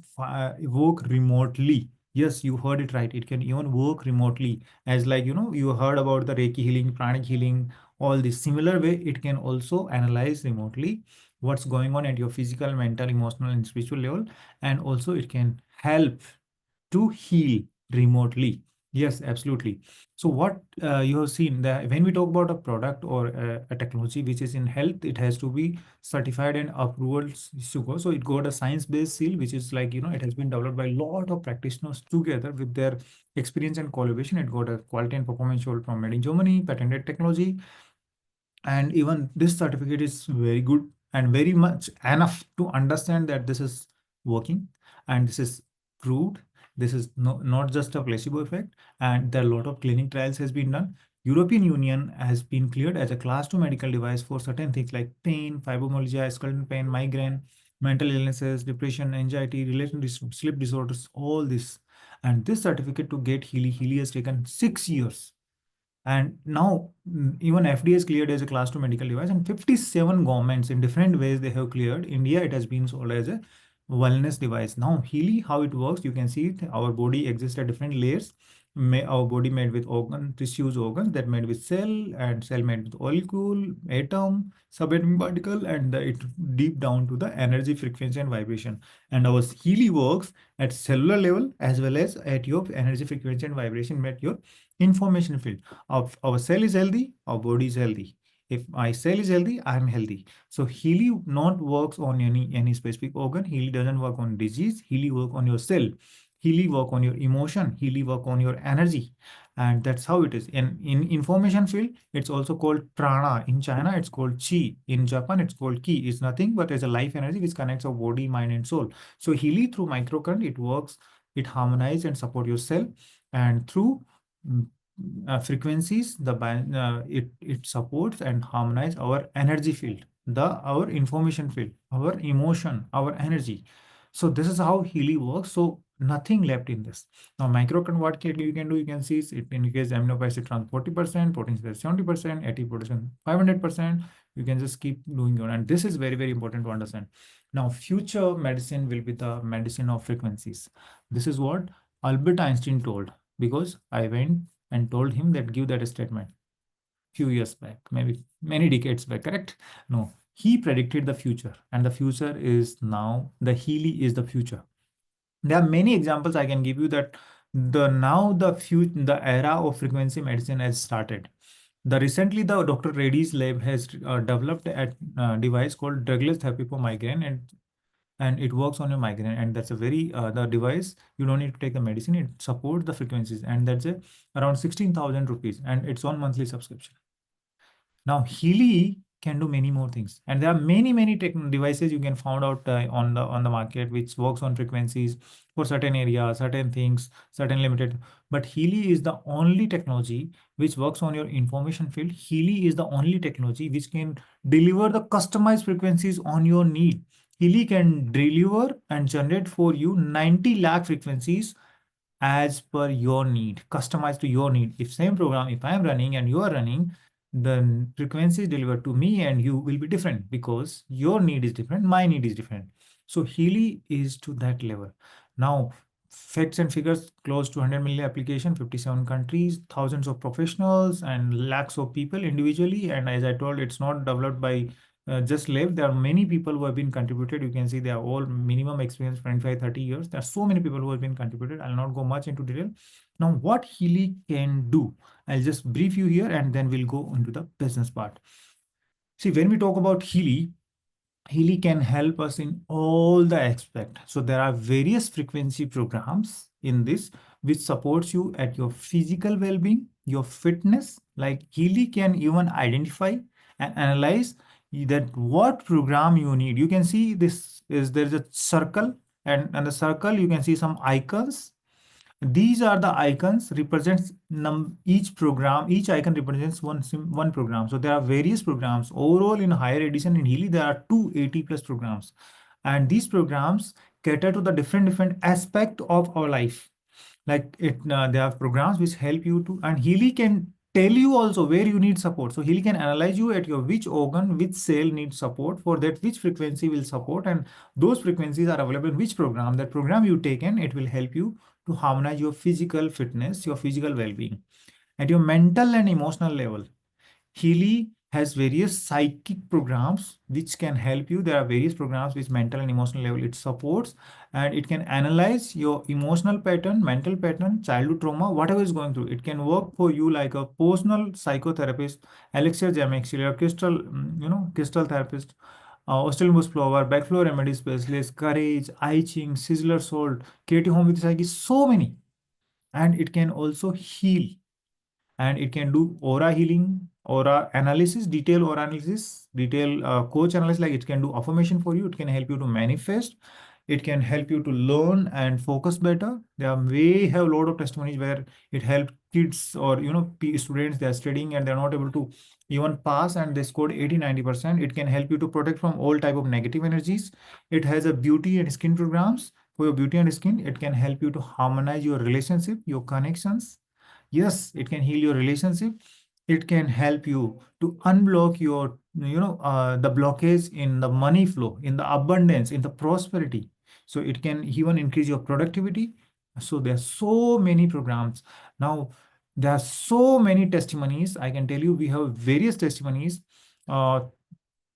work remotely. Yes, you heard it right. It can even work remotely, as like, you heard about the Reiki healing, pranic healing, all this. Similar way, it can also analyze remotely what's going on at your physical, mental, emotional, and spiritual level. And also it can help to heal remotely. Yes, absolutely. So what you have seen, that when we talk about a product or a technology which is in health, it has to be certified and approved to go. So it got a science-based seal, which is like, it has been developed by a lot of practitioners together with their experience and collaboration. It got a quality and performance shield from Made in Germany, patented technology. And even this certificate is very good and very much enough to understand that this is working and this is proved. This is not just a placebo effect, and there are a lot of clinical trials has been done. European Union has been cleared as a class 2 medical device for certain things like pain, fibromyalgia, skeletal pain, migraine, mental illnesses, depression, anxiety, sleep disorders, all this. And this certificate to get Healy has taken 6 years. And now even FDA is cleared as a class 2 medical device, and 57 governments in different ways they have cleared. India, it has been sold as a wellness device. Now Healy, how it works, you can see it. Our body exists at different layers. Our body made with organ, tissues, organs that made with cell, and cell made with molecule, atom, subatomic particle, and it deep down to the energy, frequency, and vibration. And our Healy works at cellular level as well as at your energy, frequency, and vibration at your information field. Our cell is healthy, our body is healthy. If my cell is healthy, I am healthy. So Healy not works on any specific organ. Healy doesn't work on disease. Healy work on your cell. Healy work on your emotion. Healy work on your energy. And that's how it is. And in information field, it's also called prana. In China, it's called chi. In Japan, it's called ki. It's nothing but as a life energy which connects our body, mind, and soul. So Healy through microcurrent, it works, it harmonizes and support your cell. And through frequencies, it supports and harmonize our energy field, our information field, our emotion, our energy. So this is how Healy works. So nothing left in this. Now microcurrent, what you can do, you can see it indicates amino acid trans 40%, protein 70%, ATP 500%. You can just keep doing it, and this is very, very important to understand. Now future medicine will be the medicine of frequencies. This is what Albert Einstein told, because I went and told him that give that statement few years back, maybe many decades back, correct? No, he predicted the future, and the future is now. The Healy is the future. There are many examples I can give you that the era of frequency medicine has started. Recently the Dr. Reddy's lab has developed a device called drugless therapy for migraine, and it works on your migraine, and that's a very the device, you don't need to take the medicine, it supports the frequencies, and that's around 16,000 rupees, and it's on monthly subscription. Now Healy can do many more things, and there are many devices you can find out on the market which works on frequencies for certain areas, certain things, certain limited. But Healy is the only technology which works on your information field. Healy is the only technology which can deliver the customized frequencies on your need. Healy can deliver and generate for you 90 lakh frequencies as per your need, customized to your need. If same program, if I am running and you are running, the frequencies delivered to me and you will be different, because your need is different, my need is different. So Healy is to that level. Now, facts and figures, close to 100 million application, 57 countries, thousands of professionals, and lakhs of people individually. And as I told, it's not developed by just lab. There are many people who have been contributed. You can see they are all minimum experience 25-30 years. There are so many people who have been contributed. I'll not go much into detail. Now what Healy can do, I'll just brief you here, and then we'll go into the business part. See, when we talk about Healy can help us in all the aspects. So there are various frequency programs in this which supports you at your physical well-being, your fitness. Like Healy can even identify and analyze that what program you need. You can see there's a circle, and the circle you can see some icons. These are the icons represents each program. Each icon represents one program. So there are various programs. Overall, in higher edition in Healy, there are 280 plus programs, and these programs cater to the different aspect of our life. Like there are programs which help you to, and Healy can tell you also where you need support. So Healy can analyze you at your which organ, which cell needs support, for that which frequency will support, and those frequencies are available in which program. That program you taken, it will help you to harmonize your physical fitness, your physical well-being. At your mental and emotional level, Healy has various psychic programs which can help you. There are various programs which mental and emotional level it supports, and it can analyze your emotional pattern, mental pattern, childhood trauma, whatever is going through. It can work for you like a personal psychotherapist, elixir gemmixil, crystal therapist, Australian flower, backflow remedy specialist, courage, I Ching, sizzler salt, creative home with psyche, so many. And it can also heal. and it can do aura healing, aura analysis, detail aura analysis, detail coach analysis. Like it can do affirmation for you. It can help you to manifest. It can help you to learn and focus better. We have a lot of testimonies where it helped kids or students. They are studying and they're not able to even pass, and they scored 80-90%. It can help you to protect from all type of negative energies. It has a beauty and skin programs for your beauty and skin. It can help you to harmonize your relationship, your connections. Yes, it can heal your relationship. It can help you to unblock your the blockage in the money flow, in the abundance, in the prosperity. So it can even increase your productivity. So there are so many programs now. There are so many testimonies. I can tell you, we have various testimonies, uh,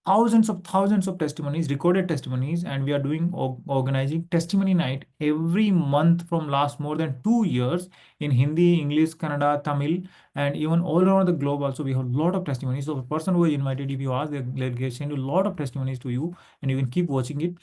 thousands of testimonies, recorded testimonies, and we are doing organizing testimony night every month from last more than 2 years in Hindi, English, Kannada, Tamil, and even all around the globe. Also, we have a lot of testimonies. So, the person who is invited, if you ask, they'll send you a lot of testimonies to you, and you can keep watching it.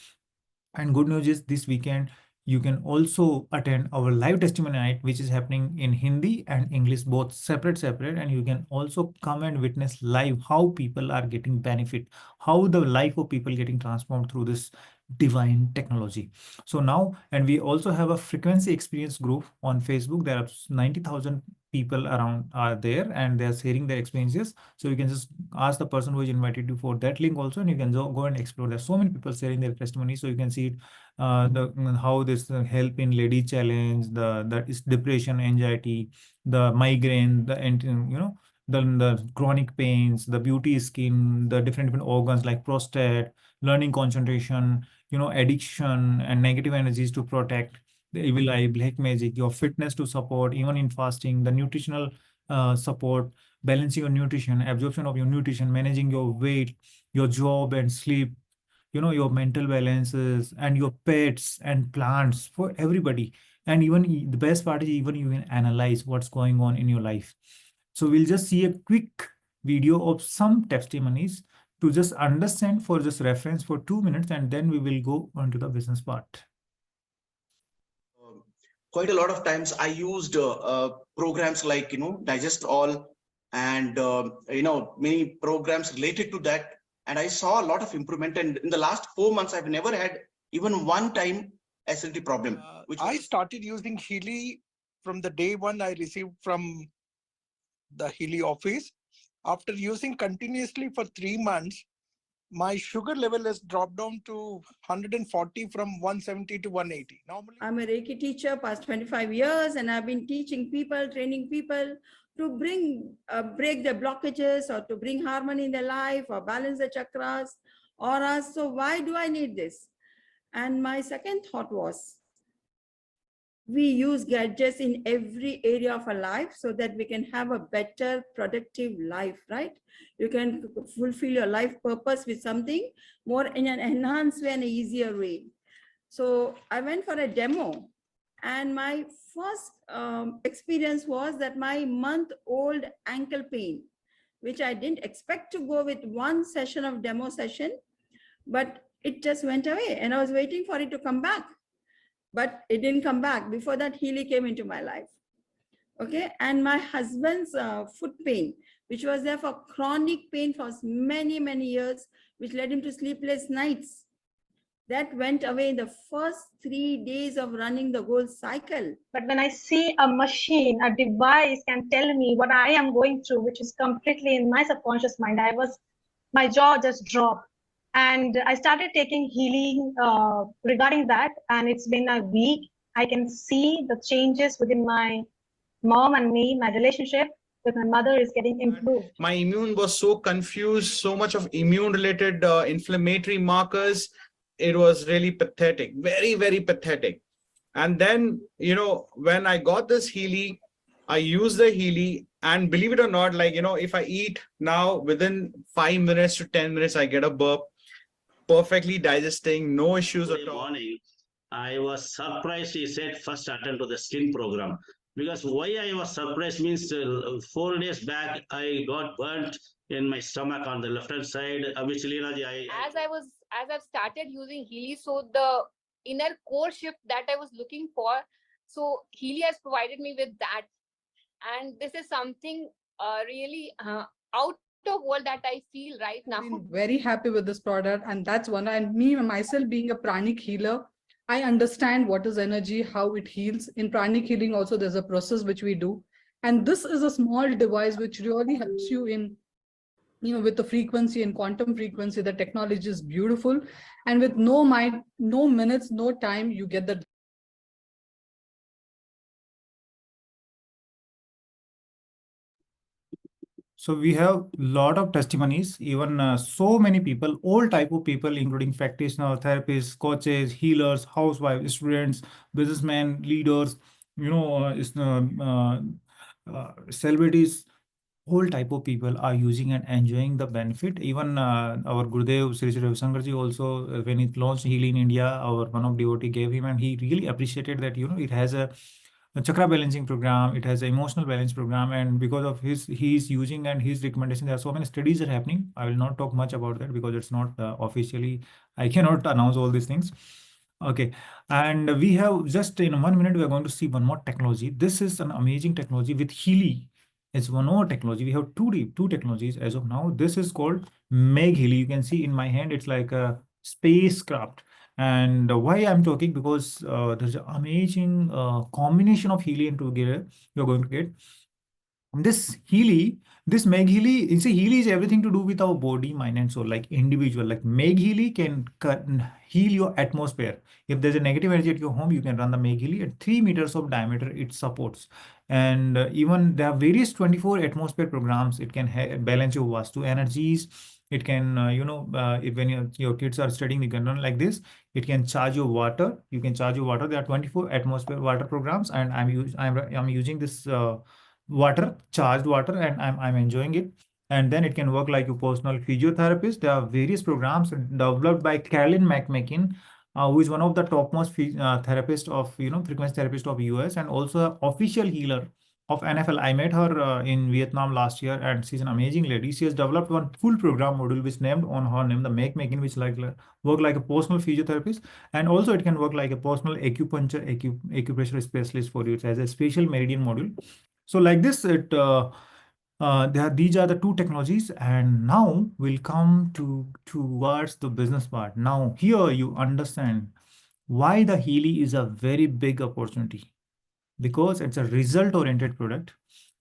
And good news is, this weekend you can also attend our live testimony night, which is happening in Hindi and English, both separate, and you can also come and witness live how people are getting benefit, how the life of people getting transformed through this divine technology. So now, and we also have a frequency experience group on Facebook. There are 90,000 people around are there, and they are sharing their experiences. So you can just ask the person who is invited you for that link also, and you can go and explore. There's so many people sharing their testimony, so you can see it, how this help in lady challenge, that is depression, anxiety, the migraine, the chronic pains, the beauty skin, the different organs like prostate, learning concentration, addiction and negative energies to protect, the evil eye, black magic, your fitness to support, even in fasting, the nutritional support, balancing your nutrition, absorption of your nutrition, managing your weight, your job and sleep, your mental balances, and your pets and plants, for everybody. And even the best part is, even you can analyze what's going on in your life. So we'll just see a quick video of some testimonies to just understand, for just reference for 2 minutes, and then we will go on to the business part. Quite a lot of times I used programs like Digest All and many programs related to that, and I saw a lot of improvement. And in the last 4 months, I've never had even one time acidity problem. I started using Healy from the day one I received from the Healy office. After using continuously for 3 months, my sugar level has dropped down to 140 from 170 to 180. Normally, I'm a Reiki teacher past 25 years, and I've been teaching people, training people to break the blockages, or to bring harmony in their life, or balance the chakras, auras. So why do I need this? And my second thought was, we use gadgets in every area of our life so that we can have a better, productive life, right? You can fulfill your life purpose with something more in an enhanced way and an easier way. So I went for a demo, and my first experience was that my month-old ankle pain, which I didn't expect to go with one session of demo session, but it just went away, and I was waiting for it to come back. But it didn't come back. Before that, Healy came into my life. Okay, and my husband's foot pain, which was there for chronic pain for many, many years, which led him to sleepless nights, that went away in the first 3 days of running the whole cycle. But when I see a machine, a device can tell me what I am going through, which is completely in my subconscious mind, my jaw just dropped. And I started taking healing regarding that, and it's been a week. I can see the changes within my mom and me. My relationship with my mother is getting improved. My immune was so confused, so much of immune-related inflammatory markers. It was really pathetic, very, very pathetic. And then, when I got this Healy, I used the Healy, and believe it or not, if I eat now, within 5 minutes to 10 minutes, I get a burp. Perfectly digesting, no issues at all. Morning, I was surprised he said first attend to the skin program. Because why I was surprised means 4 days back I got burnt in my stomach on the left hand side. Which as I've started using Healy, so the inner core shift that I was looking for, so Healy has provided me with that. and this is something really out of world that I feel right now. Been very happy with this product, and that's one. And me myself being a pranic healer, I understand what is energy, how it heals. In pranic healing also there's a process which we do, and this is a small device which really helps you in, with the frequency and quantum frequency. The technology is beautiful, and with no mind, no minutes, no time, you get the. So we have a lot of testimonies, even so many people, all type of people, including practitioners, therapists, coaches, healers, housewives, students, businessmen, leaders, celebrities, all type of people are using and enjoying the benefit. Even our Gurudev Sri Sri Ravi Shankar ji also, when it launched Heal in India, our one of devotee gave him, and he really appreciated that, it has a chakra balancing program, it has an emotional balance program, and because of he's using and his recommendation, there are so many studies are happening. I will not talk much about that because it's not officially, I cannot announce all these things. Okay, and we have just in 1 minute, we are going to see one more technology. This is an amazing technology with Healy. It's one more technology. We have two technologies as of now. This is called Meg Healy. You can see in my hand, it's like a spacecraft. And why I'm talking, because there's an amazing combination of Healy and together you're going to get. This Healy, this Meg Healy, you see, Healy is everything to do with our body, mind, and soul, like individual. Like Meg Healy can heal your atmosphere. If there's a negative energy at your home, you can run the Meg Healy at 3 meters of diameter. It supports, and even there are various 24 atmosphere programs. It can balance your Vastu energies. It can, if when your kids are studying, you can run like this. It can charge your water. You can charge your water. There are 24 atmosphere water programs, and I'm using this. Charged water, and I'm enjoying it. And then it can work like a personal physiotherapist. There are various programs developed by Carolyn McMakin, who is one of the topmost therapist of, frequency therapist of US, and also an official healer of NFL. I met her in Vietnam last year, and she's an amazing lady. She has developed one full program module which named on her name, the McMakin, which work like a personal physiotherapist, and also it can work like a personal acupuncture, acupressure specialist for you. It has a special meridian module. So like this, these are the two technologies, and now we'll come towards the business part. Now here you understand why the Healy is a very big opportunity, because it's a result-oriented product.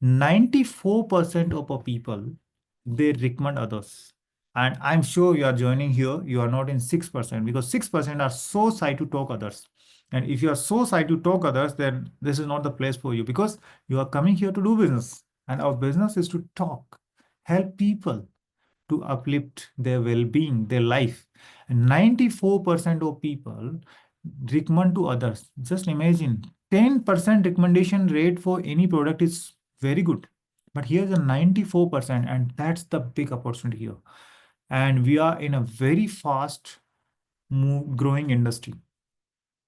94% of our people, they recommend others. And I'm sure you are joining here, you are not in 6%, because 6% are so shy to talk others. And if you are so shy to talk others, then this is not the place for you, because you are coming here to do business. And our business is to talk, help people to uplift their well-being, their life. And 94% of people recommend to others. Just imagine, 10% recommendation rate for any product is very good. But here's a 94%, and that's the big opportunity here. And we are in a very fast growing industry.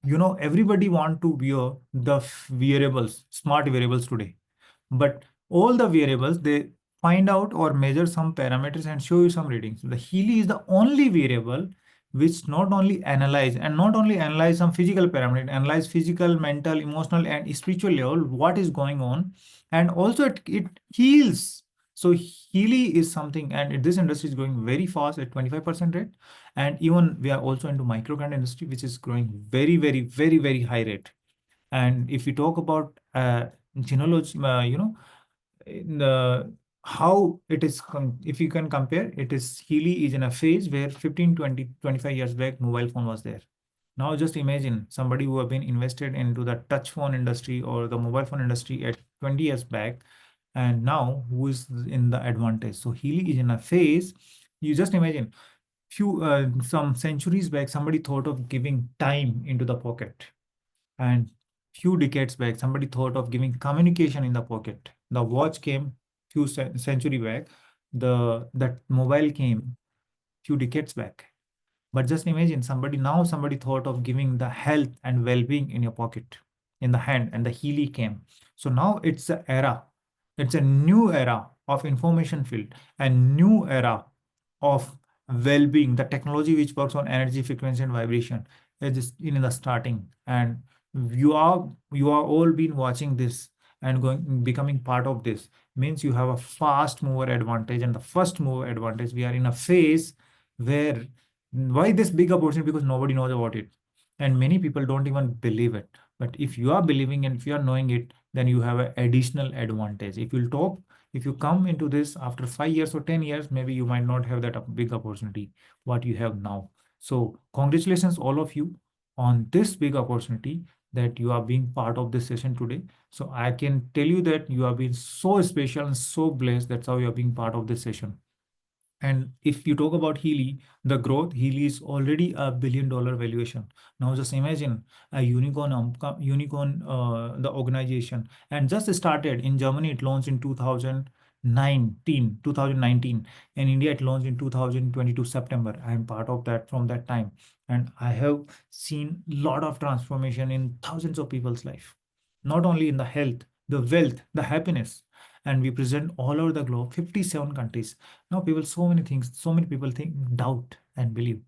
Everybody want to wear the wearables, smart wearables today. But all the wearables, they find out or measure some parameters and show you some readings. The Healy is the only wearable which not only analyze some physical parameters, analyze physical, mental, emotional, and spiritual level, what is going on, and also it heals. So Healy is something, and this industry is growing very fast at 25% rate, and even we are also into microcurrent industry, which is growing very, very, very, very high rate. And if we talk about genealogy, in the how it is, if you can compare, it is Healy is in a phase where 15, 20, 25 years back, mobile phone was there. Now just imagine somebody who have been invested into the touch phone industry or the mobile phone industry at 20 years back, and now who is in the advantage. So Healy is in a phase, you just imagine, some centuries back, somebody thought of giving time into the pocket. And few decades back, somebody thought of giving communication in the pocket. The watch came few century back. That mobile came few decades back. But just imagine somebody thought of giving the health and well-being in your pocket, in the hand, and the Healy came. So now it's an era. It's a new era of information field, a new era of well-being. The technology which works on energy, frequency, and vibration is in the starting. And you are all been watching this, and becoming part of this means you have a fast mover advantage. And the first mover advantage, we are in a phase where, why this big opportunity? Because nobody knows about it. And many people don't even believe it. But if you are believing and if you are knowing it, then you have an additional advantage. If you come into this after 5 years or 10 years, maybe you might not have that big opportunity, what you have now. So congratulations, all of you, on this big opportunity that you are being part of this session today. So I can tell you that you have been so special and so blessed. That's how you are being part of this session. And if you talk about Healy, the growth, Healy is already $1 billion valuation. Now just imagine a unicorn, the organization, and just started in Germany. It launched in 2019. In India, it launched in 2022 September. I am part of that from that time, and I have seen a lot of transformation in thousands of people's life, not only in the health, the wealth, the happiness. And we present all over the globe, 57 countries. Now people, so many things, so many people think, doubt and believe.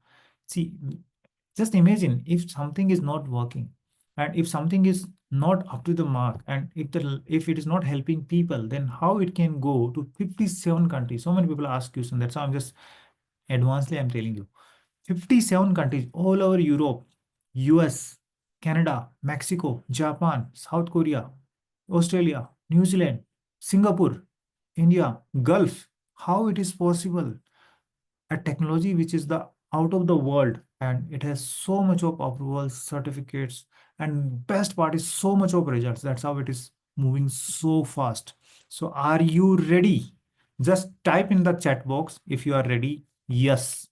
See, just imagine if something is not working, and if something is not up to the mark, and if it is not helping people, then how it can go to 57 countries? So many people ask questions. That's how I'm just advancedly I'm telling you. 57 countries all over Europe, US, Canada, Mexico, Japan, South Korea, Australia, New Zealand, Singapore, India, Gulf. How it is possible? A technology which is the out of the world, and it has so much of approvals, certificates, and best part is so much of results. That's how it is moving so fast. So are you ready? Just type in the chat box if you are ready. Yes,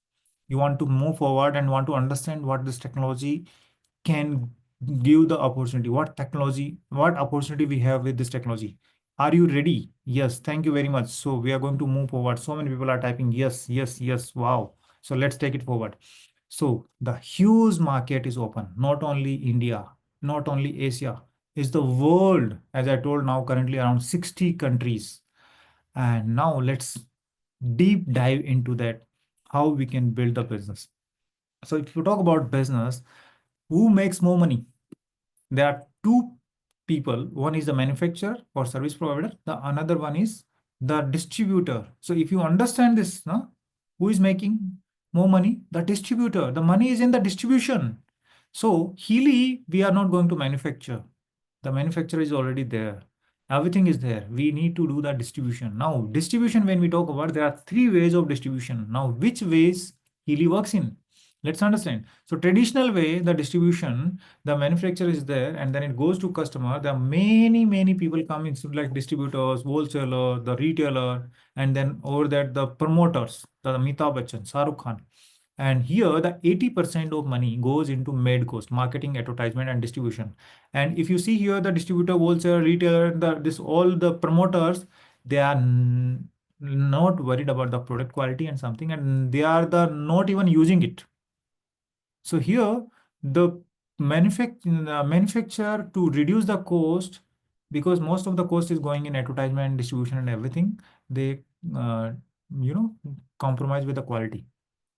you want to move forward and want to understand what this technology can give the opportunity, what opportunity we have with this technology. Are you ready? Yes, thank you very much. So we are going to move forward. So many people are typing yes, yes, yes. Wow. So let's take it forward. So the huge market is open, not only India, not only Asia, is the world. As I told, now currently around 60 countries. And now let's deep dive into that, how we can build the business. So if you talk about business, who makes more money? There are two people. One is the manufacturer or service provider. The another one is the distributor. So if you understand this, no, who is making more money? The distributor. The money is in the distribution. So Healy, we are not going to manufacture. The manufacturer is already there. Everything is there. We need to do the distribution. Now, distribution, when we talk about, there are 3 ways of distribution. Now, which ways Healy works in? Let's understand. So traditional way, the distribution, the manufacturer is there, and then it goes to customer. There are many people coming, like distributors, wholesaler, the retailer, and then over that, the promoters, the Amitabh Bachchan, Shahrukh Khan. And here the 80% of money goes into made cost, marketing, advertisement, and distribution. And if you see here, the distributor, wholesaler, retailer, all the promoters, they are not worried about the product quality and something, and they are not even using it. So here the manufacturer, to reduce the cost, because most of the cost is going in advertisement, distribution, and everything, they compromise with the quality.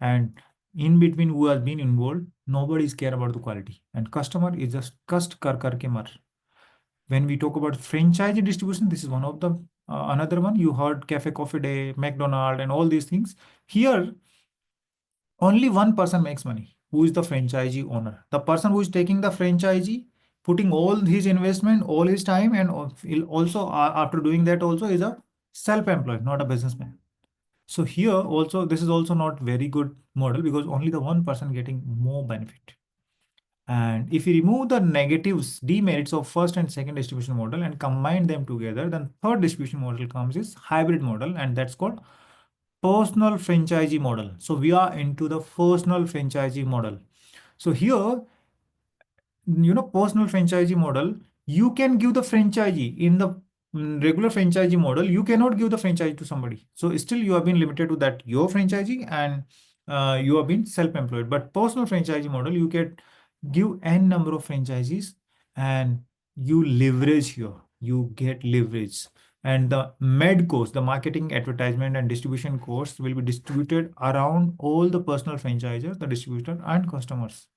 And in between who has been involved, nobody is care about the quality, and customer is just kast kar ke mar. When we talk about franchise distribution, this is one of the another one. You heard Cafe Coffee Day, McDonald's, and all these things. Here only one person makes money, who is the franchisee owner. The person who is taking the franchisee, putting all his investment, all his time, and also after doing that also is a self-employed, not a businessman. So here also, this is also not very good model, because only the one person getting more benefit. And if you remove the negatives, demerits of first and second distribution model and combine them together, then third distribution model comes is hybrid model, and that's called personal franchisee model. So we are into the personal franchisee model. So here, personal franchisee model, you can give the franchisee in the regular franchisee model. You cannot give the franchise to somebody. So still you have been limited to that, your franchisee, and you have been self-employed. But personal franchisee model, you can give n number of franchisees, and you leverage here. You get leverage. And the med cost, the marketing, advertisement, and distribution costs will be distributed around all the personal franchisors, the distributor, and customers.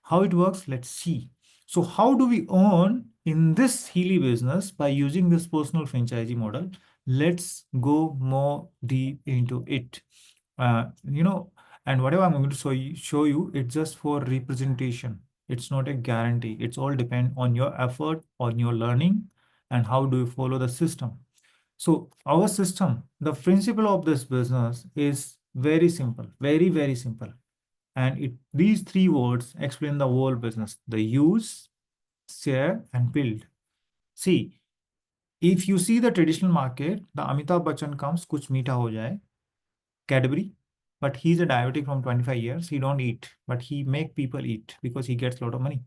How it works, let's see. So how do we earn in this Healy business, by using this personal franchisee model, let's go more deep into it. And whatever I'm going to show you, it's just for representation. It's not a guarantee. It's all depend on your effort, on your learning, and how do you follow the system. So our system, the principle of this business is very simple, very, very simple. And these three words explain the whole business: the use, share, and build. See, if you see the traditional market, the Amitabh Bachchan comes, kuch meetha ho jaye, Cadbury, but he's a diabetic from 25 years. He don't eat, but he make people eat because he gets a lot of money.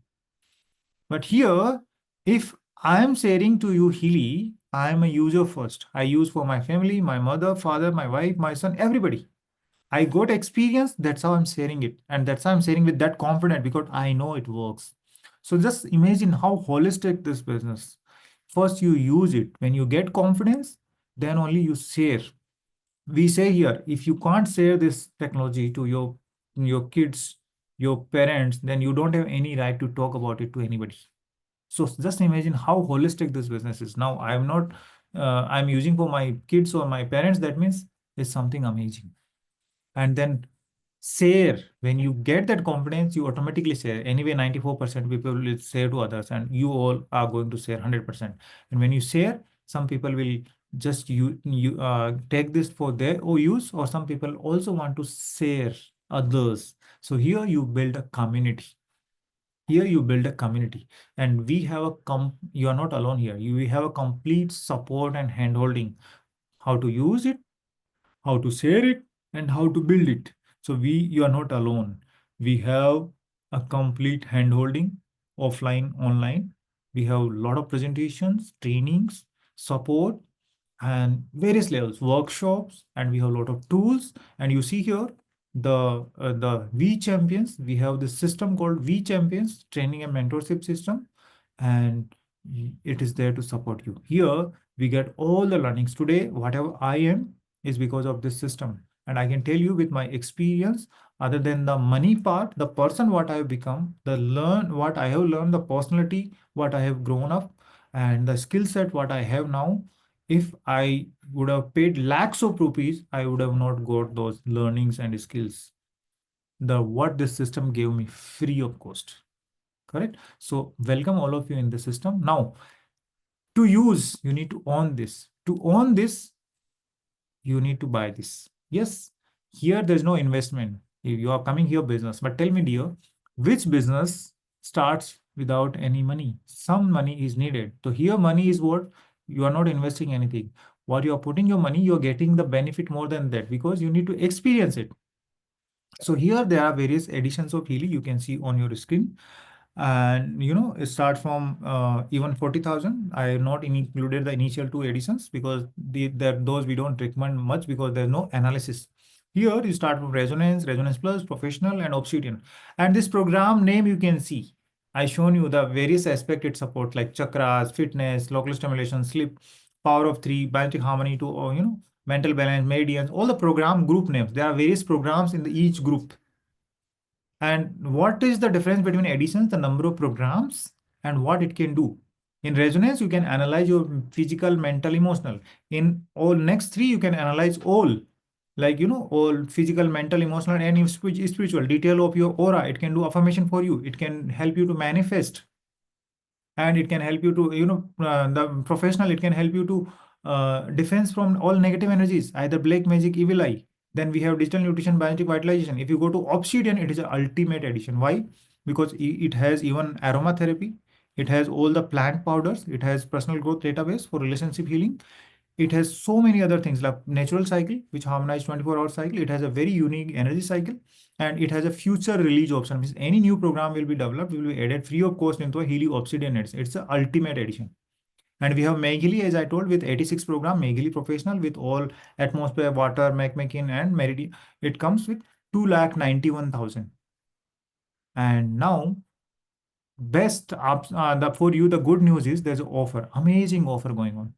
But here, if I am sharing to you Healy, I am a user first. I use for my family, my mother, father, my wife, my son, everybody. I got experience, that's how I'm sharing it. And that's how I'm sharing with that confidence because I know it works. So just imagine how holistic this business. First, you use it. When you get confidence, then only you share. We say here, if you can't share this technology to your kids, your parents, then you don't have any right to talk about it to anybody. So just imagine how holistic this business is. Now, I'm using for my kids or my parents. That means it's something amazing. And then share. When you get that confidence, you automatically share. Anyway, 94% people will share to others, and you all are going to share 100%. And when you share, some people will just take this for their own use, or some people also want to share others. So here you build a community. Here you build a community, and we have you are not alone here. We have a complete support and handholding, how to use it, how to share it, and how to build it. So you are not alone. We have a complete handholding, offline, online. We have a lot of presentations, trainings, support, and various levels, workshops, and we have a lot of tools. And you see here the V Champions. We have this system called V Champions, training and mentorship system, and it is there to support you. Here we get all the learnings. Today, whatever I am is because of this system. And I can tell you with my experience, other than the money part, the person what I have become, what I have learned, the personality, what I have grown up, and the skill set what I have now. If I would have paid lakhs of rupees, I would have not got those learnings and skills. What this system gave me free of cost. Correct? So welcome all of you in the system. Now, to use, you need to own this. To own this, you need to buy this. Yes, here there's no investment. If you are coming here business, but tell me, dear, which business starts without any money? Some money is needed. So here money is what? You are not investing anything. What you are putting your money, you're getting the benefit more than that because you need to experience it. So here there are various editions of Healy you can see on your screen. And it starts from even 40,000. I have not included the initial 2 editions because those we don't recommend much because there's no analysis. Here you start from Resonance, Resonance Plus, Professional, and Obsidian. And this program name you can see. I shown you the various aspects it supports, like chakras, fitness, local stimulation, sleep, power of 3, biotic harmony to mental balance, meridians, all the program group names. There are various programs in each group. And what is the difference between editions, the number of programs, and what it can do? In Resonance, you can analyze your physical, mental, emotional. In all next 3, you can analyze all, all physical, mental, emotional, and spiritual detail of your aura. It can do affirmation for you. It can help you to manifest. And it can help you to, the professional, it can help you to defense from all negative energies, either black magic, evil eye. Then we have digital nutrition, biotic vitalization. If you go to Obsidian, it is an ultimate edition. Why? Because it has even aromatherapy. It has all the plant powders. It has personal growth database for relationship healing. It has so many other things like natural cycle, which harmonize 24-hour cycle. It has a very unique energy cycle. And it has a future release option. Means any new program will be developed, will be added free of cost into a Healy Obsidian edition. It's the ultimate edition. And we have Meghili, as I told, with 86 program, Meghili Professional with all atmosphere, water, Macmakin, and Meridian. It comes with 2,91,000. And now, for you, the good news is there's an offer, amazing offer going on.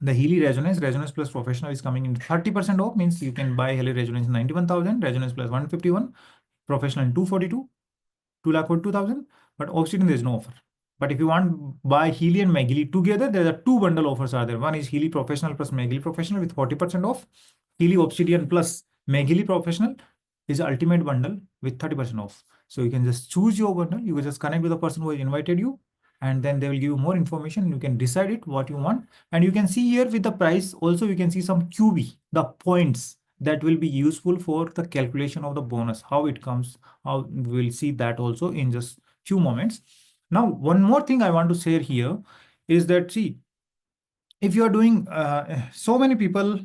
The Healy Resonance Plus Professional is coming in 30% off, means you can buy Healy Resonance 91,000, Resonance Plus 151, Professional in 242, 2,42,000, but Obsidian there's no offer. But if you want buy Healy and Megily together, there are two bundle offers are there. One is Healy Professional plus Megily Professional with 40% off. Healy Obsidian plus Megily Professional is the ultimate bundle with 30% off. So you can just choose your bundle. You can just connect with the person who invited you, and then they will give you more information. You can decide it what you want. And you can see here with the price also, you can see some QB, the points that will be useful for the calculation of the bonus, how it comes, how we'll see that also in just few moments. Now, one more thing I want to say here is that, see, if you are doing so many people,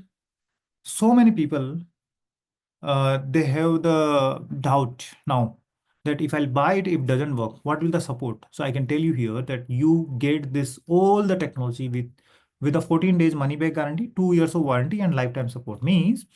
they have the doubt now that if I'll buy it, it doesn't work, what will the support? So I can tell you here that you get this all the technology with a 14 days money back guarantee, 2 years of warranty, and lifetime support. Means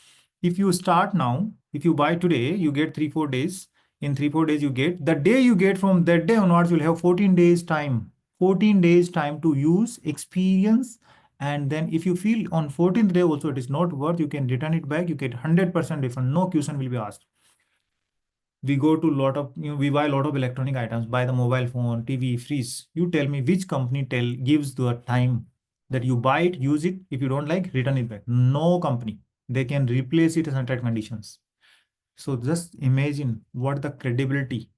if you start now, if you buy today, you get 3-4 days. In 3-4 days, you get the day you get from that day onwards, you'll have 14 days time. 14 days time to use, experience, and then if you feel on 14th day also it is not worth, you can return it back. You get 100% refund. No question will be asked. We go to lot of, we buy a lot of electronic items, buy the mobile phone, TV, fridge. You tell me which company gives the time that you buy it, use it. If you don't like, return it back. No company. They can replace it as under conditions. So just imagine what the credibility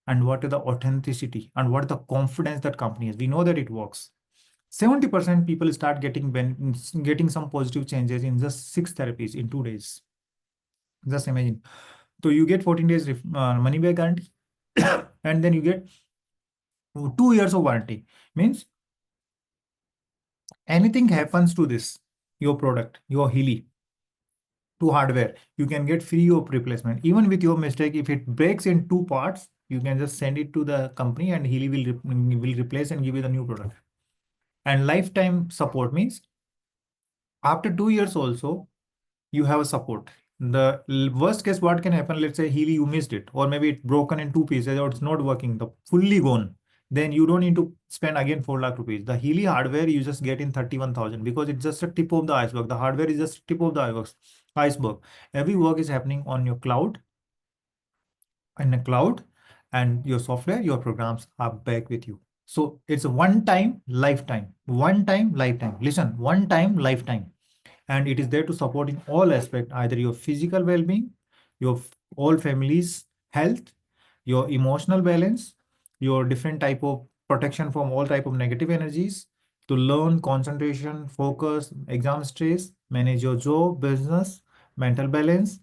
and what is the authenticity and what the confidence that company has. We know that it works. 70% people start getting some positive changes in just 6 therapies in 2 days. Just imagine. So you get 14 days money back guarantee, and then you get 2 years of warranty. Means anything happens to this, your product, your Healy, to hardware, you can get free of replacement. Even with your mistake, if it breaks in 2 parts, you can just send it to the company and Healy will replace and give you the new product. And lifetime support means after 2 years also, you have a support. The worst case, what can happen? Let's say Healy, you missed it, or maybe it's broken in 2 pieces, or it's not working, the fully gone. Then you don't need to spend again 4 lakh rupees. The Healy hardware you just get in 31,000 because it's just a tip of the iceberg. The hardware is just tip of the iceberg. Every work is happening on your cloud, in a cloud, and your software, your programs are back with you. So it's a one-time lifetime. Listen, one-time lifetime. And it is there to support in all aspects, either your physical well-being, your all family's health, your emotional balance, your different type of protection from all type of negative energies, to learn concentration, focus, exam stress, manage your job, business, mental balance,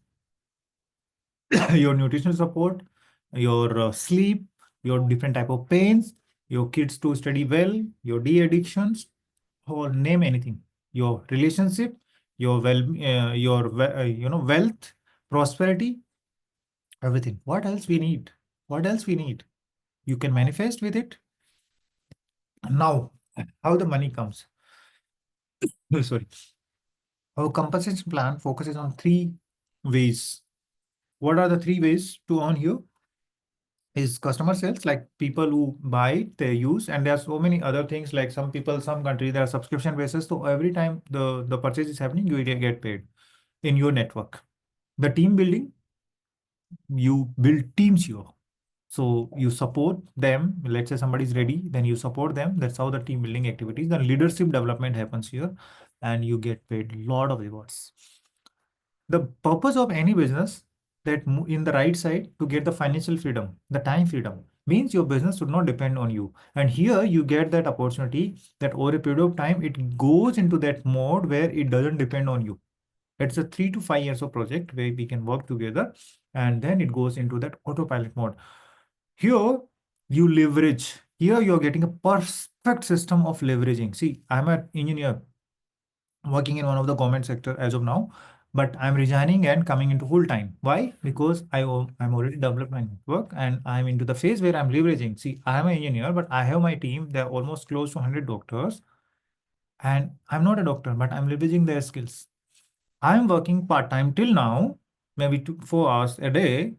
your nutritional support, your sleep, your different type of pains, your kids to study well, your de-addictions, or name anything, your relationship, your wealth, prosperity, everything. What else we need? What else we need? You can manifest with it. Now, how the money comes? Sorry. Our compensation plan focuses on 3 ways. What are the 3 ways to earn here? Is customer sales, like people who buy it, they use, and there are so many other things, like some people, some countries, there are subscription basis. So every time the purchase is happening, you get paid in your network. The team building, you build teams here. So you support them. Let's say somebody is ready, then you support them. That's how the team building activities, the leadership development happens here, and you get paid a lot of rewards. The purpose of any business that in the right side to get the financial freedom, the time freedom, means your business should not depend on you. And here you get that opportunity that over a period of time, it goes into that mode where it doesn't depend on you. It's a 3 to 5 years of project where we can work together, and then it goes into that autopilot mode. Here you leverage. Here you're getting a perfect system of leveraging. See, I'm an engineer working in one of the government sector as of now, but I'm resigning and coming into full time. Why? Because I'm already developed my network and I'm into the phase where I'm leveraging. See, I'm an engineer, but I have my team. They're almost close to 100 doctors, and I'm not a doctor, but I'm leveraging their skills. I'm working part-time till now, maybe 4 hours a day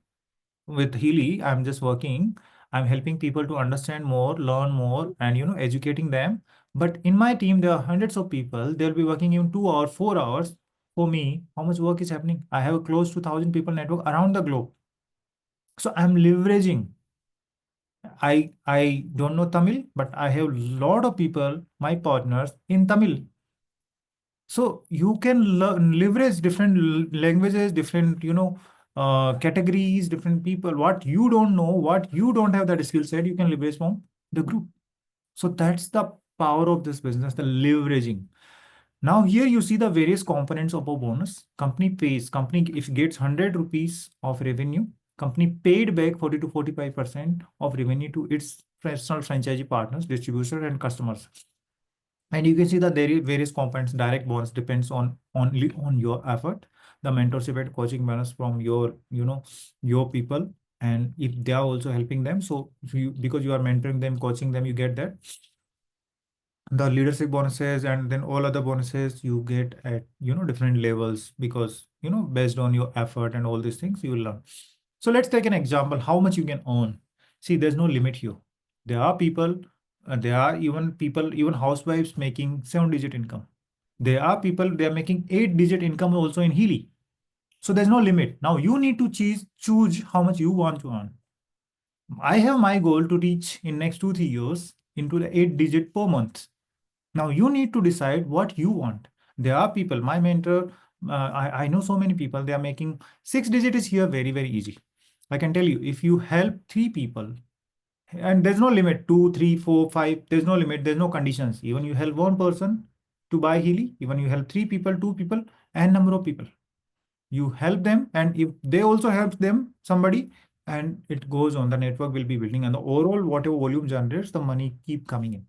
with Healy. I'm just working. I'm helping people to understand more, learn more, and educating them. But in my team, there are hundreds of people. They'll be working even 2 or 4 hours. For me, how much work is happening? I have a close to 1,000 people network around the globe. So I'm leveraging I don't know Tamil, but I have a lot of people, my partners in Tamil. So you can leverage different languages, different, categories, different people. What you don't know, what you don't have that skill set, you can leverage from the group. So that's the power of this business, the leveraging. Now here you see the various components of a bonus. Company pays, company if it gets 100 rupees of revenue, company paid back 40 to 45% of revenue to its personal franchisee partners, distributors and customers. And you can see that there is various components. Direct bonus depends on only on your effort. The mentorship and coaching bonus from your, your people. And if they are also helping them, so because you are mentoring them, coaching them, you get that. The leadership bonuses and then all other bonuses you get at, different levels because, based on your effort and all these things you will learn. So let's take an example, how much you can earn. See, there's no limit here. There are people, there are even housewives making 7-digit income. There are people, they are making 8-digit income also in Healy. So there's no limit. Now you need to choose how much you want to earn. I have my goal to reach in next 2-3 years into the 8-digit per month. Now you need to decide what you want. There are people, my mentor, I know so many people, they are making 6-digit is here very, very easy. I can tell you, if you help 3 people, and there's no limit, 2, 3, 4, 5, there's no limit, there's no conditions. Even you help 1 person to buy Healy, even you help 3 people, 2 people, and number of people. You help them, and if they also help them, somebody, and it goes on, the network will be building, and the overall whatever volume generates, the money keep coming in.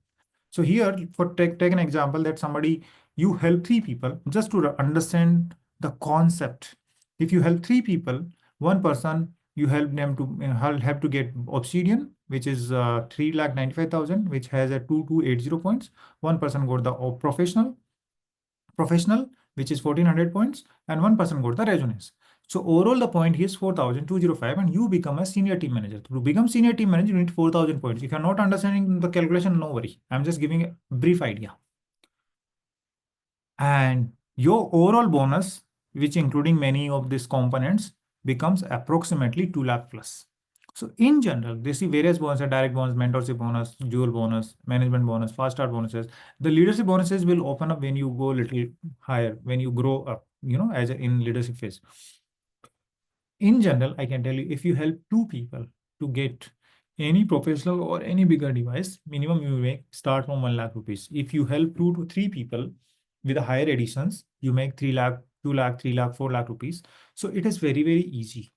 So here, for take an example that somebody, you help 3 people, just to understand the concept. If you help 3 people, 1 person, you help them to have to get Obsidian, which is 3,95,000, which has a 2280 points. 1 person got the professional, which is 1400 points, and 1 person got the resonance. So overall, the point is 4,205, and you become a senior team manager. To become senior team manager, you need 4,000 points. If you're not understanding the calculation, no worry. I'm just giving a brief idea. And your overall bonus, which including many of these components, becomes approximately 2 lakh plus. So in general, they see various bonuses: direct bonus, mentorship bonus, dual bonus, management bonus, fast start bonuses. The leadership bonuses will open up when you go a little higher, when you grow up, as in leadership phase. In general, I can tell you, if you help 2 people to get any professional or any bigger device, minimum you make start from 1 lakh rupees. If you help 2 to 3 people with the higher editions, you make 3 lakh, 2 lakh, 3 lakh, 4 lakh rupees. So it is very, very easy.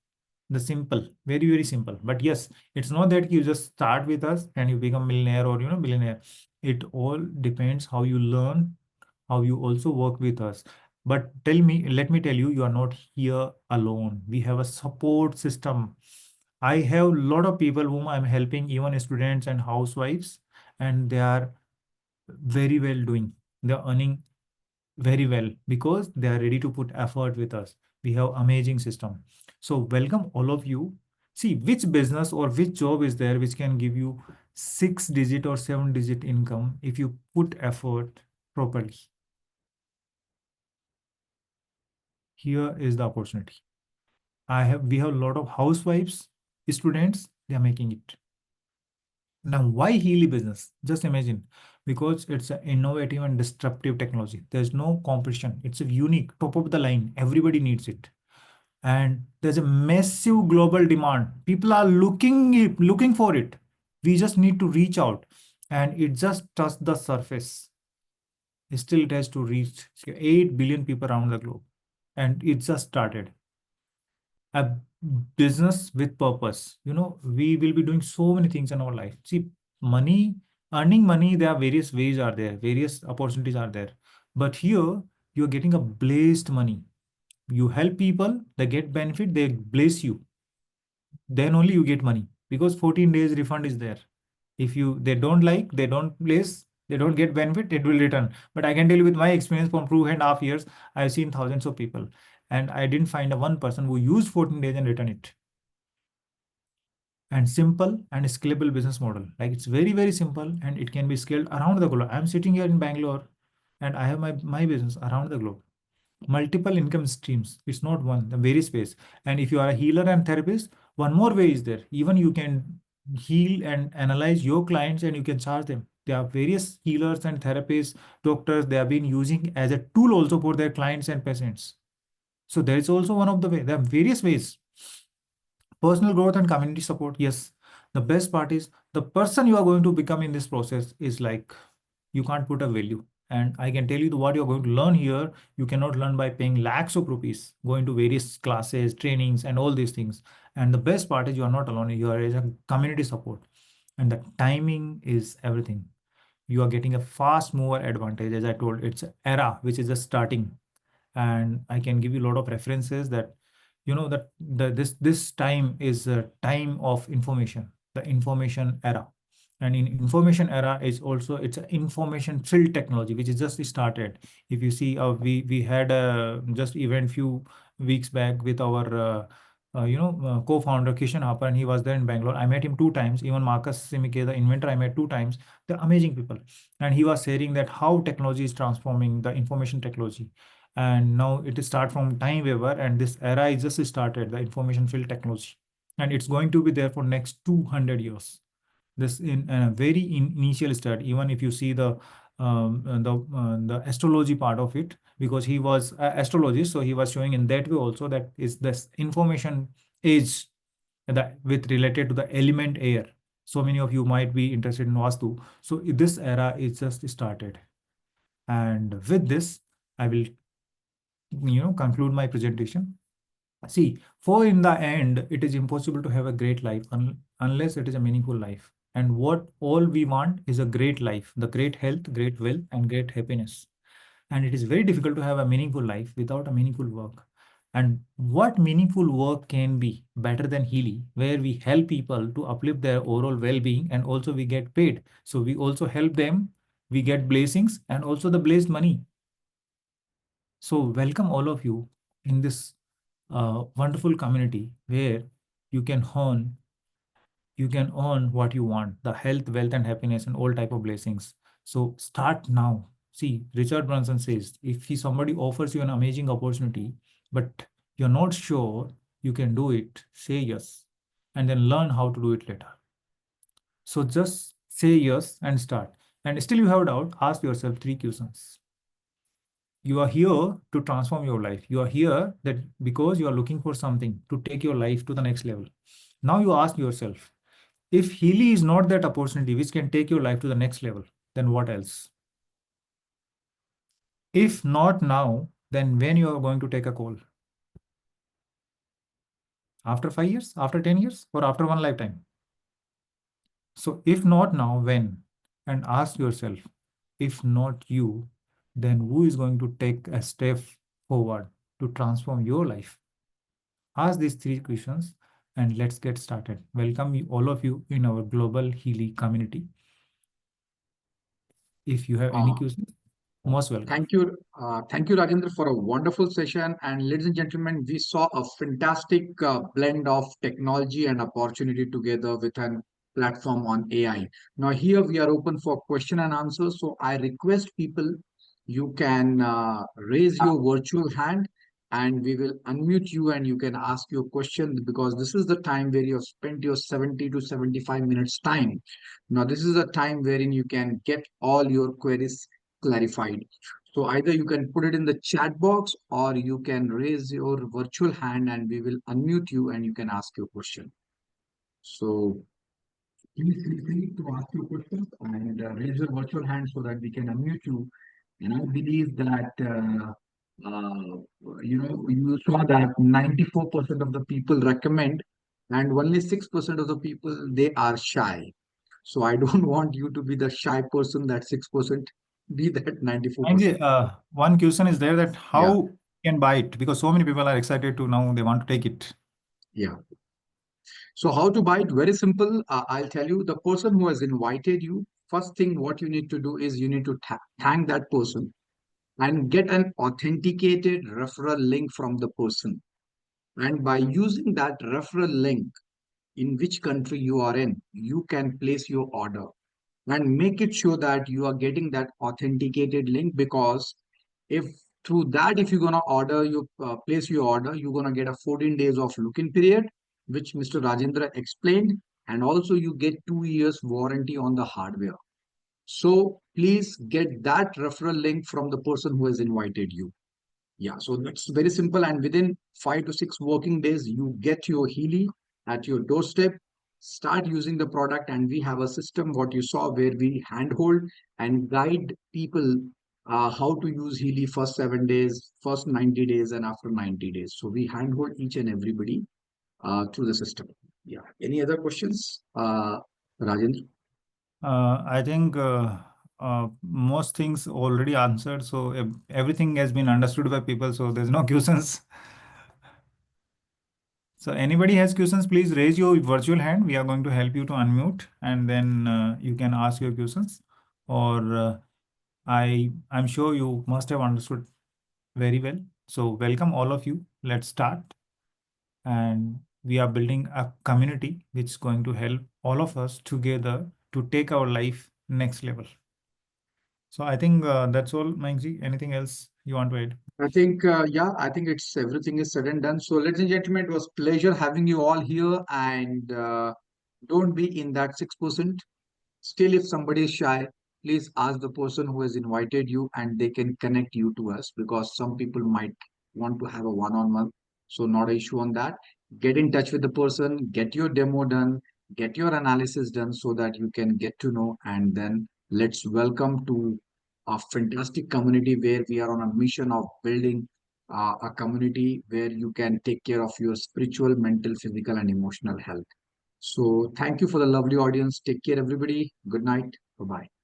The simple, very, very simple. But yes, it's not that you just start with us and you become millionaire or, billionaire. It all depends how you learn, how you also work with us. But let me tell you, you are not here alone. We have a support system. I have a lot of people whom I'm helping, even students and housewives, and they are very well doing. They're earning very well because they are ready to put effort with us. We have amazing system. So welcome all of you. See which business or which job is there which can give you 6-digit or 7-digit income if you put effort properly. Here is the opportunity. We have a lot of housewives, students, they are making it. Now, why Healy business? Just imagine, because it's an innovative and disruptive technology. There's no competition. It's a unique, top of the line. Everybody needs it. And there's a massive global demand. People are looking for it. We just need to reach out, and it just touched the surface. Still, it has to reach 8 billion people around the globe. And it just started. A business with purpose. We will be doing so many things in our life. See, earning money, there are various ways are there, various opportunities are there. But here, you're getting a blessed money. You help people, they get benefit, they bless you. Then only you get money because 14 days refund is there. If they don't like, they don't bless, they don't get benefit, it will return. But I can tell you with my experience from 2.5 years, I've seen thousands of people. And I didn't find a 1 person who used 14 days and return it. And simple and scalable business model. Like it's very, very simple and it can be scaled around the globe. I'm sitting here in Bangalore and I have my business around the globe. Multiple income streams. It's not one, the various ways. And if you are a healer and therapist, one more way is there. Even you can heal and analyze your clients, and you can charge them. There are various healers and therapists, doctors, they have been using as a tool also for their clients and patients. So there is also one of the way. There are various ways. Personal growth and community support. Yes. The best part is the person you are going to become in this process is like, you can't put a value. And I can tell you what you're going to learn here. You cannot learn by paying lakhs of rupees, going to various classes, trainings, and all these things. And the best part is you are not alone. You are as a community support. And the timing is everything. You are getting a fast mover advantage. As I told, it's an era which is just starting. And I can give you a lot of references that that this time is a time of information, the information era. And in information era is also, it's an information filled technology which is just started. If you see, we had a just event few weeks back with our co-founder Kishan Harper, and he was there in Bangalore. I met him 2 times. Even Marcus Simike, the inventor, I met 2 times. They're amazing people. And he was sharing that how technology is transforming the information technology. And now it is start from time waiver, and this era is just started, the information field technology, and it's going to be there for next 200 years. This in a very initial start. Even if you see the astrology part of it, because he was an astrologist, so he was showing in that way also that is this information age that with related to the element air. So many of you might be interested in Vastu. So this era is just started, and with this I will conclude my presentation. See, for in the end, it is impossible to have a great life unless it is a meaningful life. And what all we want is a great life, the great health, great wealth, and great happiness. And it is very difficult to have a meaningful life without a meaningful work. And what meaningful work can be better than Healy, where we help people to uplift their overall well-being, and also we get paid. So we also help them, we get blessings, and also the blessed money. So welcome all of you in this wonderful community where you can earn what you want, the health, wealth, and happiness, and all type of blessings. So start now. See, Richard Branson says, if somebody offers you an amazing opportunity, but you're not sure you can do it, say yes, and then learn how to do it later. So just say yes and start. And still you have doubt, ask yourself 3 questions. You are here to transform your life. You are here that because you are looking for something to take your life to the next level. Now you ask yourself, if Healy is not that opportunity which can take your life to the next level, then what else? If not now, then when you are going to take a call? After 5 years, after 10 years, or after one lifetime? So if not now, when? And ask yourself, if not you, then who is going to take a step forward to transform your life? Ask these 3 questions and let's get started. Welcome all of you in our global Healy community. If you have any questions, most welcome. Thank you, Rajendra, for a wonderful session. And ladies and gentlemen, we saw a fantastic blend of technology and opportunity together with an platform on AI. Now here we are open for question and answers. So I request people, you can raise your virtual hand and we will unmute you and you can ask your question, because this is the time where you have spent your 70 to 75 minutes time. Now this is a time wherein you can get all your queries clarified. So either you can put it in the chat box or you can raise your virtual hand and we will unmute you and you can ask your question. So please feel free to ask your questions and raise your virtual hand so that we can unmute you. And I believe that, you saw that 94% of the people recommend and only 6% of the people, they are shy. So I don't want you to be the shy person, that 6%, be that 94%. One question is there that how Yeah. can buy it, because so many people are excited to now they want to take it. Yeah. So how to buy it? Very simple. I'll tell you, the person who has invited you, first thing what you need to do is you need to thank that person and get an authenticated referral link from the person. And by using that referral link, in which country you are in, you can place your order and make it sure that you are getting that authenticated link, because if through that, if you're going to order, you place your order, you're going to get a 14 days of look-in period, which Mr. Rajendra explained. and also you get 2 years warranty on the hardware. So please get that referral link from the person who has invited you. Yeah, so that's very simple. And within 5 to 6 working days, you get your Healy at your doorstep. Start using the product, and we have a system, what you saw, where we handhold and guide people how to use Healy first 7 days, first 90 days, and after 90 days. So we handhold each and everybody through the system. Yeah. Any other questions, Rajendra? I think most things already answered. So everything has been understood by people. So there's no questions. So anybody has questions, please raise your virtual hand. We are going to help you to unmute, and then you can ask your questions. Or I'm sure you must have understood very well. So welcome all of you. Let's start. And we are building a community which is going to help all of us together to take our life next level. So I think that's all, Mayank. Anything else you want to add? I think, yeah, I think it's everything is said and done. So, ladies and gentlemen, it was pleasure having you all here, and don't be in that 6%. Still, if somebody is shy, please ask the person who has invited you, and they can connect you to us, because some people might want to have a one-on-one. So, not an issue on that. Get in touch with the person, get your demo done, get your analysis done, so that you can get to know, and then let's welcome to a fantastic community where we are on a mission of building a community where you can take care of your spiritual, mental, physical, and emotional health. So thank you for the lovely audience. Take care, everybody. Good night. Bye-bye.